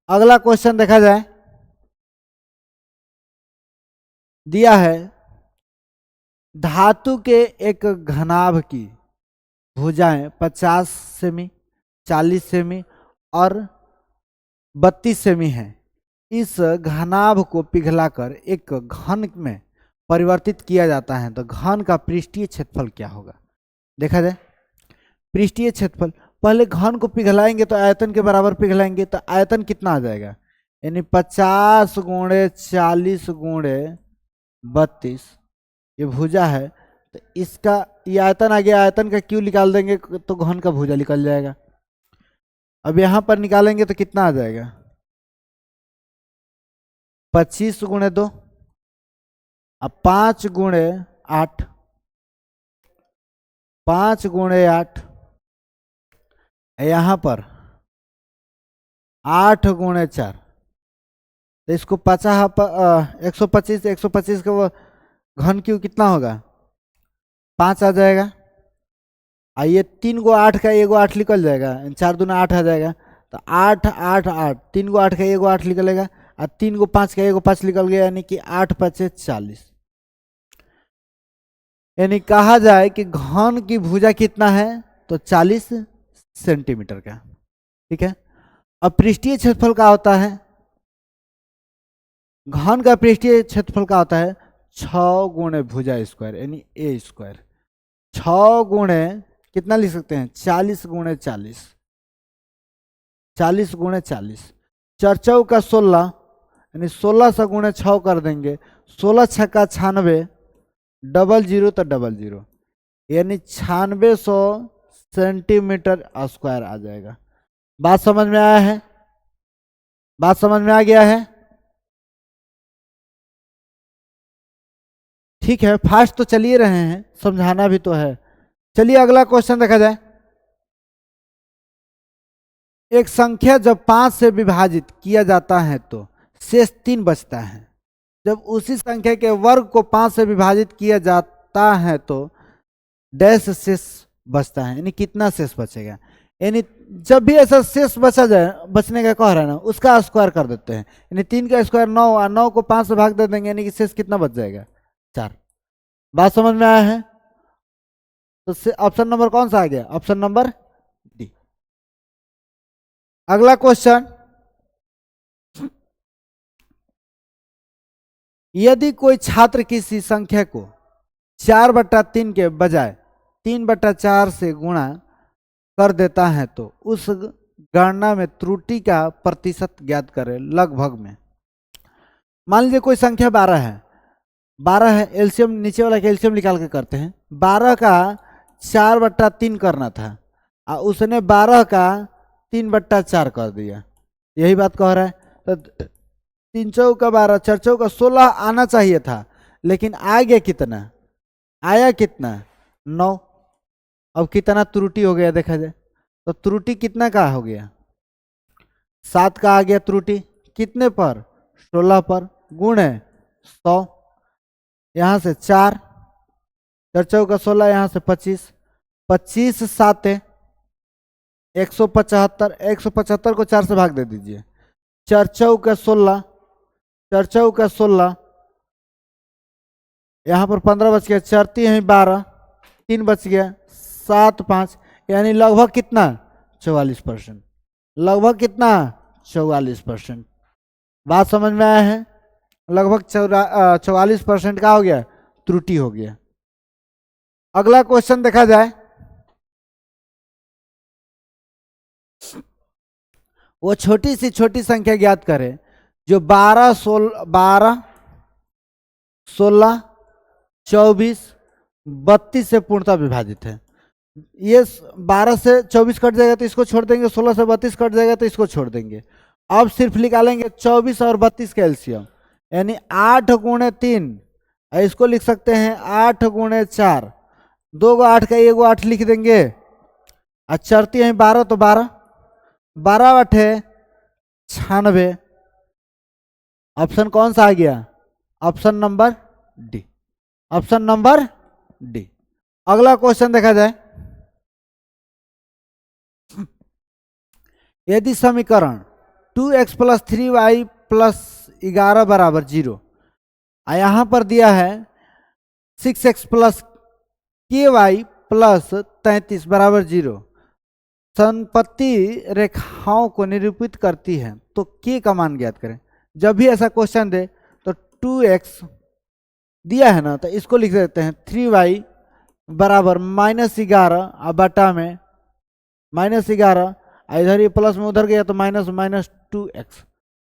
अगला क्वेश्चन देखा जाए, दिया है धातु के एक घनाभ की भुजाएं 50 सेमी, 40 सेमी और 32 सेमी है। इस घनाभ को पिघलाकर एक घन में परिवर्तित किया जाता है, तो घन का पृष्ठीय क्षेत्रफल क्या होगा? देखा जाए पृष्ठीय क्षेत्रफल, पहले घन को पिघलाएंगे तो आयतन के बराबर पिघलाएंगे, तो आयतन कितना आ जाएगा? यानी 50 गुणे 40 गुणे 32, ये भुजा है, तो इसका ये आयतन आ गया। आयतन का क्यू निकाल देंगे तो घन का भुजा निकल जाएगा। अब यहां पर निकालेंगे तो कितना आ जाएगा? 25 गुणे 2 अब 5 गुणे 8, 5 गुणे 8, यहां पर 8 गुणे 4, तो इसको 125, 125 का वो घन क्यू कितना होगा? 5 आ जाएगा। आइए 3 गो 8 का एगो 8 निकल जाएगा, 4 दूना 8 आ जाएगा, तो 8 8 8, 3 गो 8 का एगो 8 निकलेगा और 3 गो 5 का एगो 5 निकल गया, यानी कि 8 5 40। यानी कहा जाए कि घन की भुजा कितना है? तो 40 सेंटीमीटर का। ठीक है, अब पृष्ठीय क्षेत्रफल का होता है, घन का पृष्ठीय क्षेत्रफल का होता है 6 गुणे भुजा स्क्वायर, यानी ए स्क्वायर। 6 गुणे कितना लिख सकते हैं? 40 गुणे 40, 40 गुणे 40, 4 चौक का 16, यानी 16 से गुणे 6 कर देंगे, 16 छक्का 96, 00 तो 00, यानी 9600 सेंटीमीटर स्क्वायर आ जाएगा। बात समझ में आया है? बात समझ में आ गया है? ठीक है, फास्ट तो चलिए रहे हैं, समझाना भी तो है। चलिए अगला क्वेश्चन देखा जाए। एक संख्या जब 5 से विभाजित किया जाता है तो शेष 3 बचता है। जब उसी संख्या के वर्ग को 5 से विभाजित किया जाता है तो डैश शेष बचता है, यानी कितना शेष बचेगा? यानी जब भी ऐसा शेष बचा जाए, बचने का कह रहा है ना, उसका स्क्वायर कर देते हैं, यानी 3 का स्क्वायर 9 और 9 को 5 से भाग दे देंगे, यानी कि शेष कितना बच जाएगा? 4। बात समझ में आया है? तो ऑप्शन नंबर कौन सा आ गया? Option number D. अगला क्वेश्चन, यदि कोई छात्र किसी संख्या को 4/3 के बजाय 3/4 से गुणा कर देता है तो उस गणना में त्रुटि का प्रतिशत ज्ञात करें लगभग में। मान लीजिए कोई संख्या 12 है, 12 है, एलसीएम नीचे वाला का एलसीएम निकाल के करते हैं। 12 का 4/3 करना था और उसने 12 का 3/4 कर दिया, यही बात कह रहा है। तो 3 चौका 12, 4 चौका 16 आना चाहिए था, लेकिन आ गया कितना? आया कितना? 9। अब कितना त्रुटि हो गया देखा जाए तो त्रुटि कितना का हो गया? 7 का आ गया त्रुटि। कितने पर? 16 पर, गुणे 100, यहां से 4, 4 चौका 16, यहां से 25, 25 साते 175, 175 को 4 से भाग दे दीजिए। 4 चौका 16, 4 चौका 16, यहाँ पर 15 बच गया, 4 3 12, 3 बच गया, 7 5, यानी लगभग कितना 44%, लगभग कितना 44%। बात समझ में आया है? लगभग 44% का हो गया, त्रुटि हो गया। अगला क्वेश्चन देखा जाए, वो छोटी सी छोटी संख्या ज्ञात करें जो 12 16 24 32 से पूर्णतः विभाजित है। ये 12 से 24 कट जाएगा तो इसको छोड़ देंगे, 16 से 32 कट जाएगा तो इसको छोड़ देंगे। अब सिर्फ निकालेंगे 24 और 32 का एलसीएम, यानी 8 गुणे 3, इसको लिख सकते हैं 8 गुणे 4, 2 को 8 का 1 को 8 लिख देंगे। चरती है 12 तो 12, 12 8 है 96। ऑप्शन कौन सा आ गया? Option number D, option number D. अगला क्वेश्चन देखा जाए, यदि समीकरण 2x + 3y + 11 बराबर 0, यहां पर दिया है 6x + ky + 33 बराबर 0, संपत्ति रेखाओं को निरूपित करती है, तो k का मान ज्ञात करें। जब भी ऐसा क्वेश्चन दे तो 2x दिया है ना, तो इसको लिख देते हैं 3y बराबर -11 और बटा में -11, इधर ये प्लस में उधर गया तो -2x।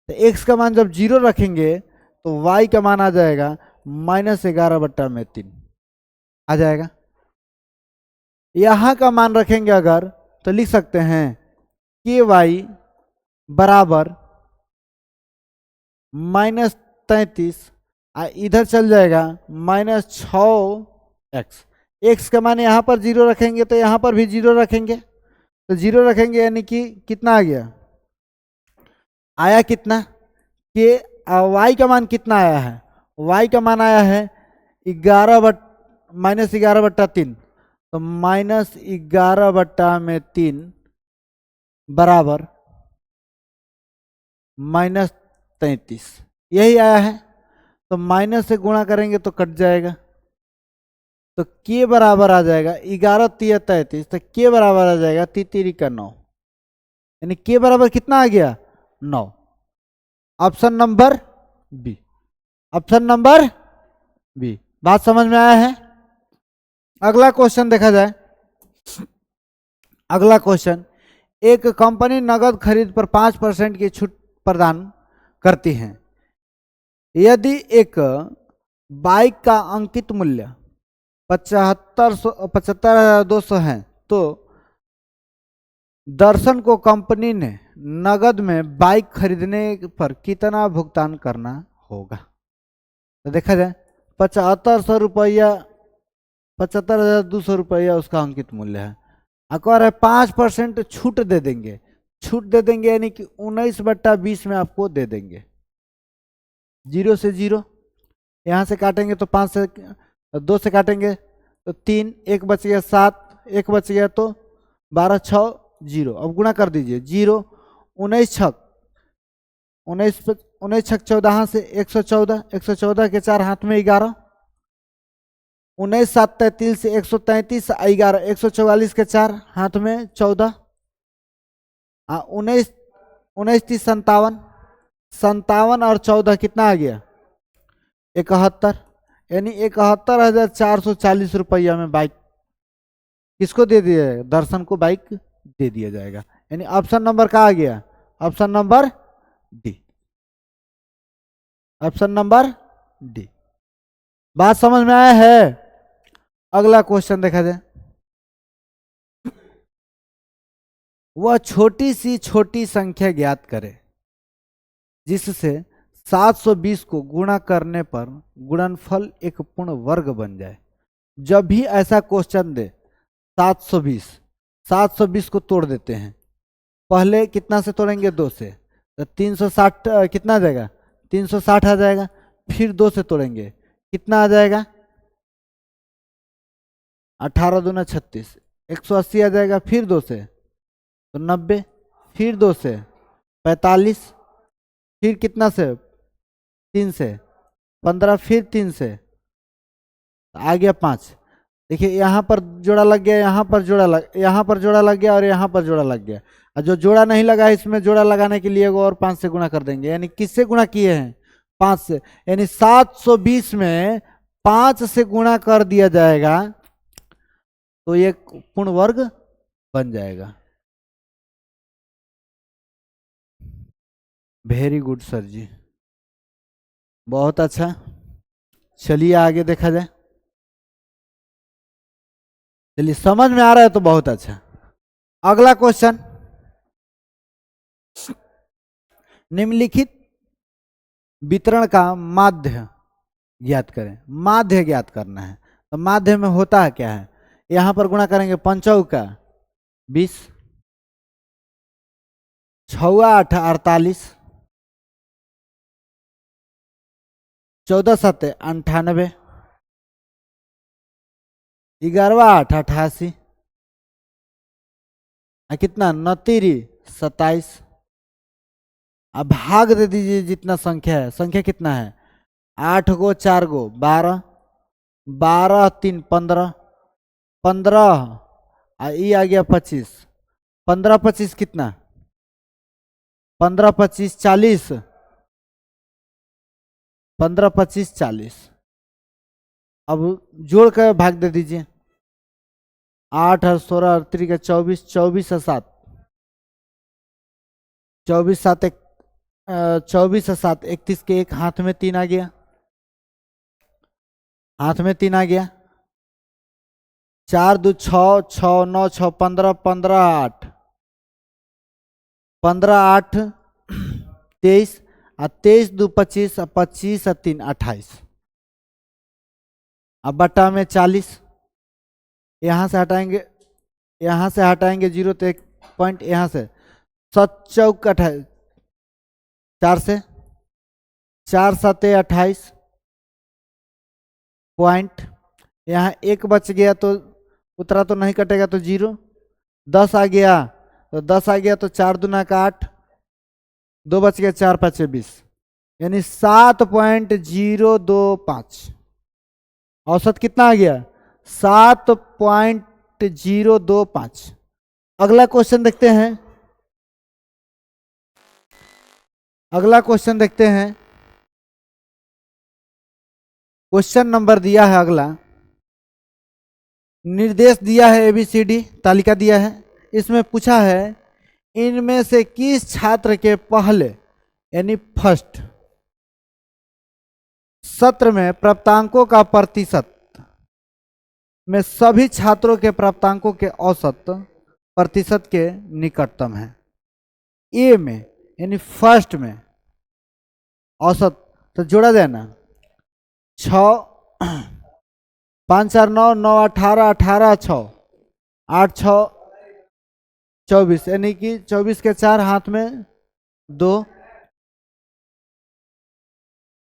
तो x का मान जब 0 रखेंगे तो y का मान आ जाएगा -11/3 आ जाएगा। यहां का मान रखेंगे अगर तो लिख सकते हैं ky बराबर -33, इधर चल जाएगा -6x। x का मान यहाँ पर 0 रखेंगे तो यहाँ पर भी 0 रखेंगे, तो 0 रखेंगे यानी कि कितना आ गया, आया कितना कि y का मान कितना आया है, y का मान आया है -11/3, तो -11/3 बराबर -33, यही आया है। तो माइनस से गुणा करेंगे तो कट जाएगा, तो k बराबर आ जाएगा 11 3 33, तो k बराबर आ जाएगा 3 का 9, यानी k बराबर कितना आ गया 9। Option number B, option number B. बात समझ में आया है? अगला क्वेश्चन देखा जाए, अगला क्वेश्चन, एक कंपनी नगद खरीद पर 5% की छूट प्रदान करती है। यदि एक बाइक का अंकित मूल्य 75,200 है तो दर्शन को कंपनी ने नगद में बाइक खरीदने पर कितना भुगतान करना होगा। तो देखा जाए 7500 रुपया, 75,200 रुपया उसका अंकित मूल्य है। अगर है 5% छूट दे देंगे, छूट दे देंगे यानी कि 19/20 में आपको दे देंगे। 0 से 0, यहाँ से काटेंगे तो 5 से 2 से काटेंगे तो 3, 1 बच गया 7, 1 बच गया तो 12 6 0। अब गुणा कर दीजिए, 0 19 छक 19 छक 14 से 114, 114 के 4 हाथ में 11, 19 7 33 से 133 11, 144 के 4 हाथ में 14, 19 19 30 57, 57 और 14 कितना आ गया 71, यानी 71,440 रुपया में बाइक किसको दे दिया जाएगा, दर्शन को बाइक दे दिया जाएगा। यानी ऑप्शन नंबर क्या आ गया, option number D, option number D. बात समझ में आया है? अगला क्वेश्चन देखा जाए, वह छोटी सी छोटी संख्या ज्ञात करे जिससे 720 को गुणा करने पर गुणनफल एक पूर्ण वर्ग बन जाए। जब भी ऐसा क्वेश्चन दे 720 को तोड़ देते हैं, पहले कितना से तोड़ेंगे 2 से, तो 360 कितना आ जाएगा 360 आ जाएगा, फिर 2 से तोड़ेंगे कितना आ जाएगा 18 दूना 36, 180 आ जाएगा, फिर 2 से तो 90, फिर 2 से 45, फिर कितना से 3 से 15, फिर 3 से आ गया 5। देखिए यहाँ पर जोड़ा लग गया, यहाँ पर जोड़ा लग गया और यहाँ पर जोड़ा लग गया। और जो जोड़ा नहीं लगा है इसमें जोड़ा लगाने के लिए वो और 5 से गुणा कर देंगे, यानी किससे गुणा किए हैं 5 से, यानी 720 में 5 से गुणा कर दिया जाएगा तो ये पूर्ण वर्ग बन जाएगा। वेरी गुड सर जी, बहुत अच्छा। चलिए आगे देखा जाए। चलिए समझ में आ रहा है तो बहुत अच्छा। अगला क्वेश्चन, निम्नलिखित वितरण का माध्य ज्ञात करें। माध्य ज्ञात करना है तो माध्य में होता है क्या है, यहां पर गुणा करेंगे 5 का 20, 6 8 48, 14 7 98, 11 8 88, कितना 29 27। अब भाग दे दीजिए जितना संख्या है, संख्या कितना है 8 गो 4 गो 12, 12 3 15, 15 ये आ गया 25, 15 25 कितना 15 25 40, 15 25 40। अब जोड़ कर भाग दे दीजिए, 8 और 16 और 3 का 24, 24 और 7, 24 7 24 और 7 31 के एक हाथ में 3 आ गया, हाथ में 3 आ गया, 4 2 6 6 9 6 15 15 8, 15 8 23 और 23 2 25 और 25 और 3 28। अब बट्टा में 40, यहाँ से हटाएंगे, यहाँ से हटाएंगे 0 तो 1 पॉइंट, यहाँ से 7 चौक 28, 4 से 4 7 28 पॉइंट, यहाँ 1 बच गया तो उतरा तो नहीं कटेगा तो 0, 10 आ गया तो 10 आ गया तो 4 दूना का 8, 2 बच गया 4 5 20, यानी 7.025। औसत कितना आ गया 7.025। अगला क्वेश्चन देखते हैं, अगला क्वेश्चन देखते हैं। क्वेश्चन नंबर दिया है अगला, निर्देश दिया है ABCD तालिका दिया है, इसमें पूछा है इनमें से किस छात्र के पहले यानी फर्स्ट सत्र में प्राप्तांकों का प्रतिशत में सभी छात्रों के प्राप्तांकों के औसत प्रतिशत के निकटतम है। ए में यानी फर्स्ट में औसत तो जोड़ा जाए ना, 6 5 4 9 9 18 18 6 8 6 24, यानी कि 24 के 4 हाथ में 2,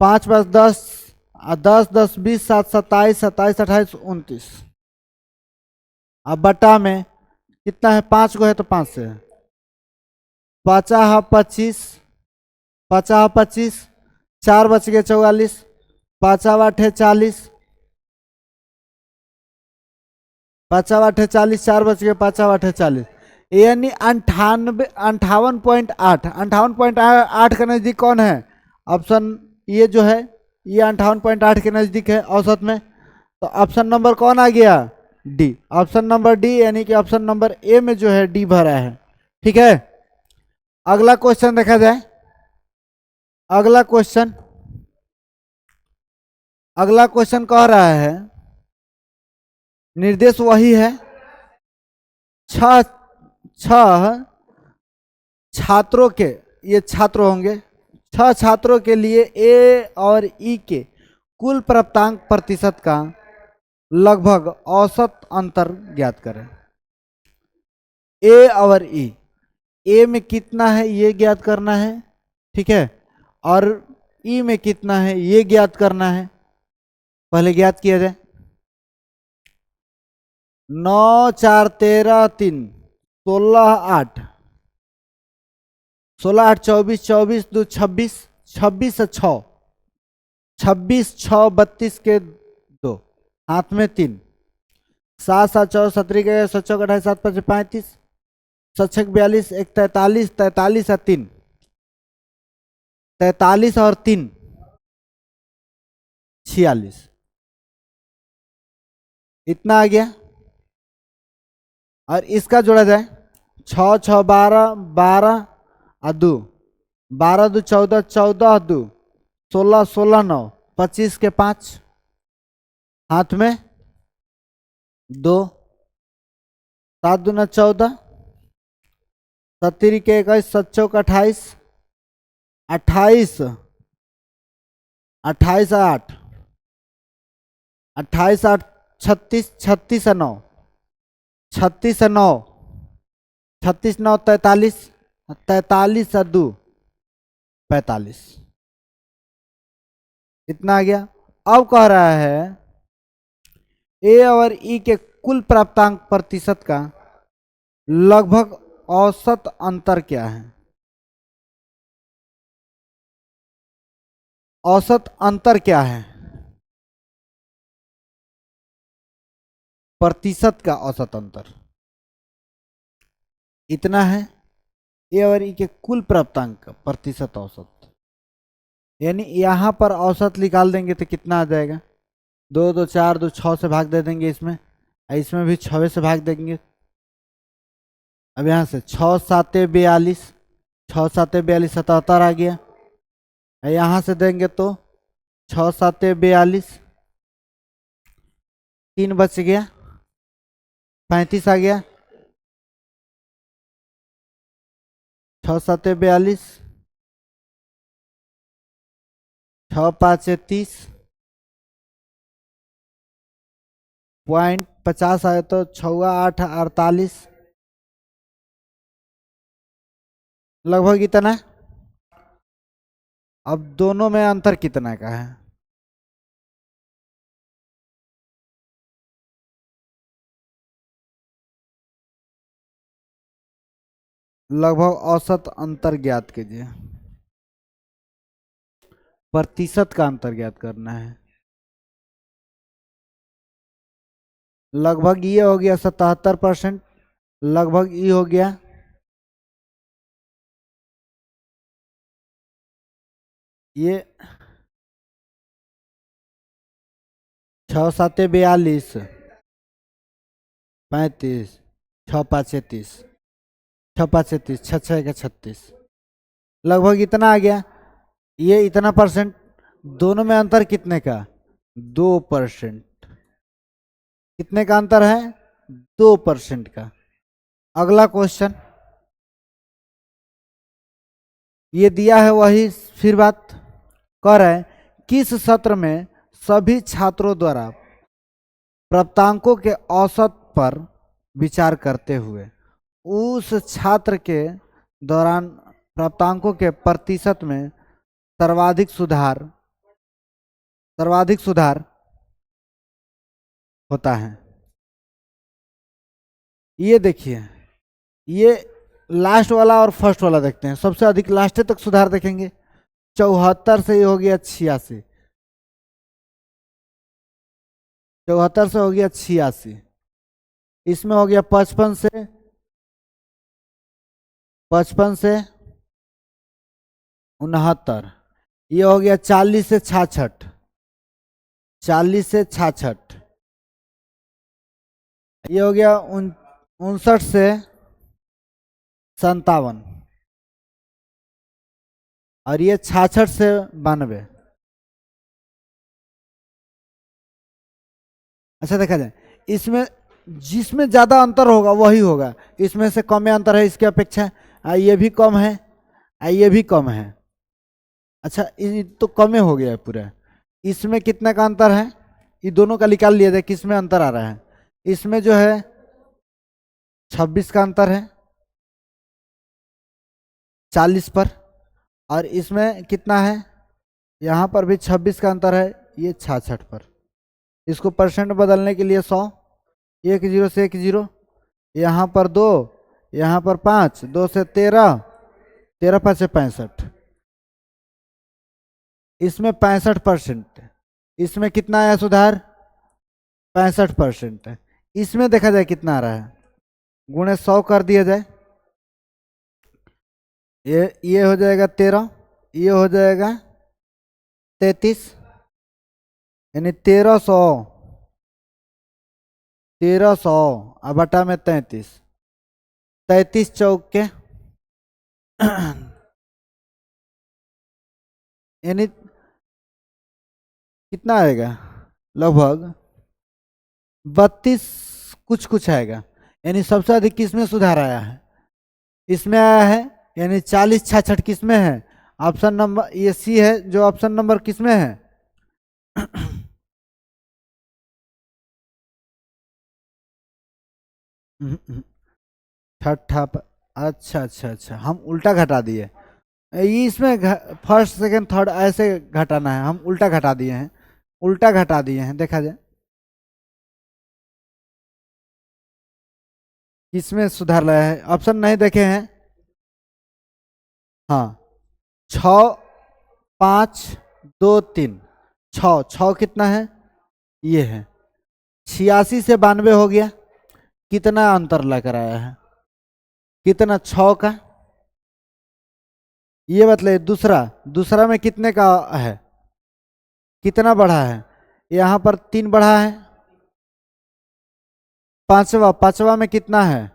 5 5 10 10 10 20 7 27 27 28 29। अब बटा में कितना है 5 को है तो 5 से 50 25, 50 25, 4 बच गए 44, 5 8 40, 5 8 40, 4 बच गए 5 8 40, यानी 58.8। 58.8 के नजदीक कौन है ऑप्शन, ये जो है ये 58.8 के नजदीक है औसत में, तो ऑप्शन नंबर कौन आ गया डी, ऑप्शन नंबर डी, यानी कि ऑप्शन नंबर ए में जो है डी भरा है। ठीक है, अगला क्वेश्चन देखा जाए। अगला क्वेश्चन, अगला क्वेश्चन कह रहा है निर्देश वही है, छह छात्रों के, ये छात्र होंगे, 6 छात्रों के लिए ए और ई के कुल प्राप्तांक प्रतिशत का लगभग औसत अंतर ज्ञात करें। ए और ई, ए में कितना है ये ज्ञात करना है, ठीक है, और ई में कितना है ये ज्ञात करना है। पहले ज्ञात किया जाए, 9 4 13 3 16 8 16 8 24 24 2 26 26 से 6 26 6 32 के 2 हाथ में 3 7 7 14 17 के 7 चौक 28 7 5 35 7 6 42 1 43 43 और 3 43 और 3 46 इतना आ गया। और इसका जोड़ा जाए 6 6 12 12 और 2 12 2 14 14 2 16 16 9 25 के 5 हाथ में 2 7 दूना 14 70 के 21 7 चौक 28 28 28 8 28 8 36 36 9 36 9 36 9 43 43 और 2 45 इतना आ गया। अब कह रहा है ए और ई के कुल प्राप्तांक प्रतिशत का लगभग औसत अंतर क्या है। औसत अंतर क्या है, प्रतिशत का औसत अंतर इतना है। ए और ई के कुल प्राप्तांक का प्रतिशत औसत, यानी यहां पर औसत निकाल देंगे तो कितना आ जाएगा, 2 2 4 2 6 से भाग दे देंगे इसमें, इसमें भी 6 से भाग देंगे। अब यहां से 6 7 42 6 7 42 77 आ गया। यहां से देंगे तो 6 7 42 3 बच गया 35 आ गया। 6 7 42 6 5 30 .50 आए तो 6 8 48 लगभग इतना। अब दोनों में अंतर कितना का है, लगभग औसत अंतर ज्ञात कीजिए, प्रतिशत का अंतर ज्ञात करना है। लगभग ये हो गया 77%, लगभग ये हो गया ये 6 7 42 35 6 5 30 6 5 30 6 6 का 36 लगभग इतना आ गया। ये इतना परसेंट, दोनों में अंतर कितने का, 2%। कितने का अंतर है, 2% का। अगला क्वेश्चन ये दिया है वही फिर बात कह रहा है, किस सत्र में सभी छात्रों द्वारा प्राप्तांकों के औसत पर विचार करते हुए उस छात्र के दौरान प्राप्तांकों के प्रतिशत में सर्वाधिक सुधार होता है। ये देखिए, ये लास्ट वाला और फर्स्ट वाला देखते हैं। सबसे अधिक लास्ट तक सुधार देखेंगे, 74 से ये हो गया 86, 74 से हो गया 86, इसमें हो गया 55 से 69, ये हो गया 40 से 66, 40 से 66, ये हो गया 59 से 57, और ये 66 से 92। अच्छा देखा जाए, इसमें जिसमें ज्यादा अंतर होगा वही होगा, इसमें से कम अंतर है इसके अपेक्षा, ये भी कम है, ये भी कम है। अच्छा ये तो कम हो गया है पूरा। इसमें कितने का अंतर है, ये दोनों का निकाल लिया जाए किसमें अंतर आ रहा है। इसमें जो है 26 का अंतर है 40 पर, और इसमें कितना है, यहाँ पर भी 26 का अंतर है, ये 66 पर। इसको परसेंट बदलने के लिए 100, एक जीरो से एक जीरो, यहाँ पर 2, यहाँ पर 5, 2 से 13, 13 5 से 65, इसमें 65%, इसमें कितना आया सुधार? 65%। इसमें देखा जाए कितना आ रहा है, गुणे 100 कर दिया जाए, ये हो जाएगा 13, ये हो जाएगा 33, यानी 1300, 1300 अब बटा में 33, 33 चौक के यानी कितना आएगा? लगभग 32 कुछ कुछ आएगा। यानी सबसे अधिक किसमें सुधार आया है? इसमें आया है, यानी 40 66 किसमें है? ऑप्शन नंबर ये सी है, जो ऑप्शन नंबर किसमें है? छठा अच्छा अच्छा अच्छा, हम उल्टा घटा दिए। ये इसमें फर्स्ट सेकंड थर्ड ऐसे घटाना है, हम उल्टा घटा दिए हैं, उल्टा घटा दिए हैं। देखा जाए किसमें सुधार लाया है, ऑप्शन नहीं देखे हैं। हाँ, 6 5 2 3, 6 6 कितना है? ये है 86 से 92 हो गया। कितना अंतर लेकर आया है? कितना 6 का? ये मतलब दूसरा, दूसरा में कितने का है? कितना बढ़ा है? यहाँ पर 3 बढ़ा है। पांचवा, पांचवा में कितना है?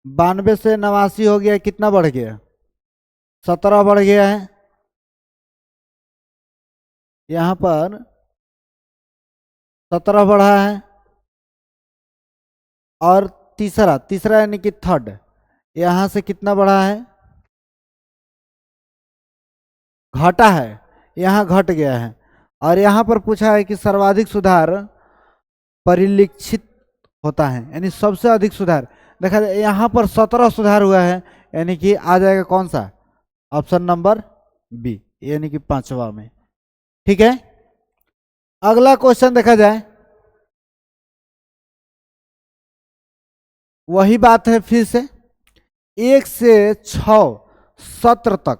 92 से 89 हो गया, कितना बढ़ गया? 17 बढ़ गया है। यहाँ पर 17 बढ़ा है। और तीसरा, तीसरा यानी कि थर्ड, यहाँ से कितना बढ़ा है? घटा है, यहाँ घट गया है। और यहाँ पर पूछा है कि सर्वाधिक सुधार परिलक्षित होता है, यानी सबसे अधिक सुधार देखा जाए। यहाँ पर 17 सुधार हुआ है, यानी कि आ जाएगा कौन सा? ऑप्शन नंबर बी, यानी कि पांचवा में। ठीक है, अगला क्वेश्चन देखा जाए। वही बात है फिर से, 1 से 6 सत्र तक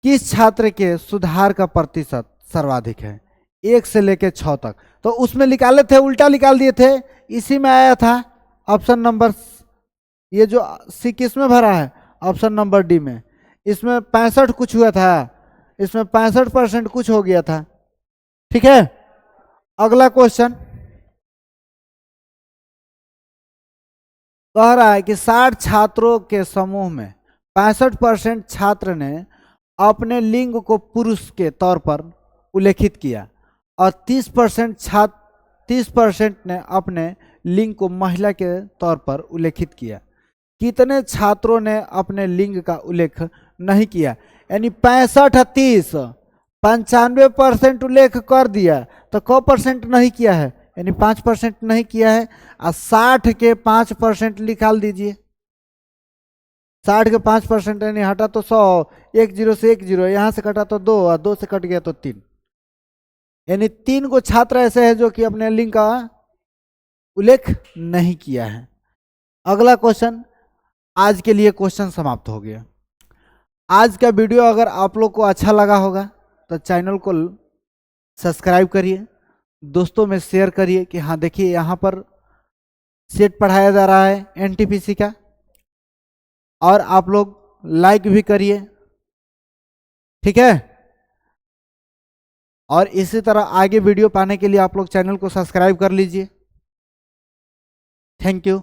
किस छात्र के सुधार का प्रतिशत सर्वाधिक है? 1 से लेकर 6 तक, तो उसमें निकाले थे, उल्टा निकाल दिए थे, इसी में आया था ऑप्शन नंबर, ये जो सी किस में भरा है? ऑप्शन नंबर डी में। इसमें 65 कुछ हुआ था, इसमें 65% कुछ हो गया था। ठीक है, अगला क्वेश्चन कह रहा है कि 60 छात्रों के समूह में 65% छात्र ने अपने लिंग को पुरुष के तौर पर उल्लेखित किया और 30% ने अपने लिंग को महिला के तौर पर उल्लेखित किया। कितने छात्रों ने अपने लिंग का उल्लेख नहीं किया? यानी 65 30, 95% उल्लेख कर दिया, तो क परसेंट नहीं किया है? यानी 5% नहीं किया है। और 60 के 5% निकाल दीजिए, 60 के 5% यानी हटा तो 100, 1 जीरो से 1 जीरो, यहाँ से कटा तो 2 और 2 से कट गया तो 3, यानी 3 को छात्र ऐसे हैं जो कि अपने लिंग का उल्लेख नहीं किया है। अगला क्वेश्चन, आज के लिए क्वेश्चन समाप्त हो गया। आज का वीडियो अगर आप लोग को अच्छा लगा होगा तो चैनल को सब्सक्राइब करिए, दोस्तों में शेयर करिए कि हाँ देखिए यहाँ पर सेट पढ़ाया जा रहा है एनटीपीसी का, और आप लोग लाइक भी करिए। ठीक है, और इसी तरह आगे वीडियो पाने के लिए आप लोग चैनल को सब्सक्राइब कर लीजिए। Thank you.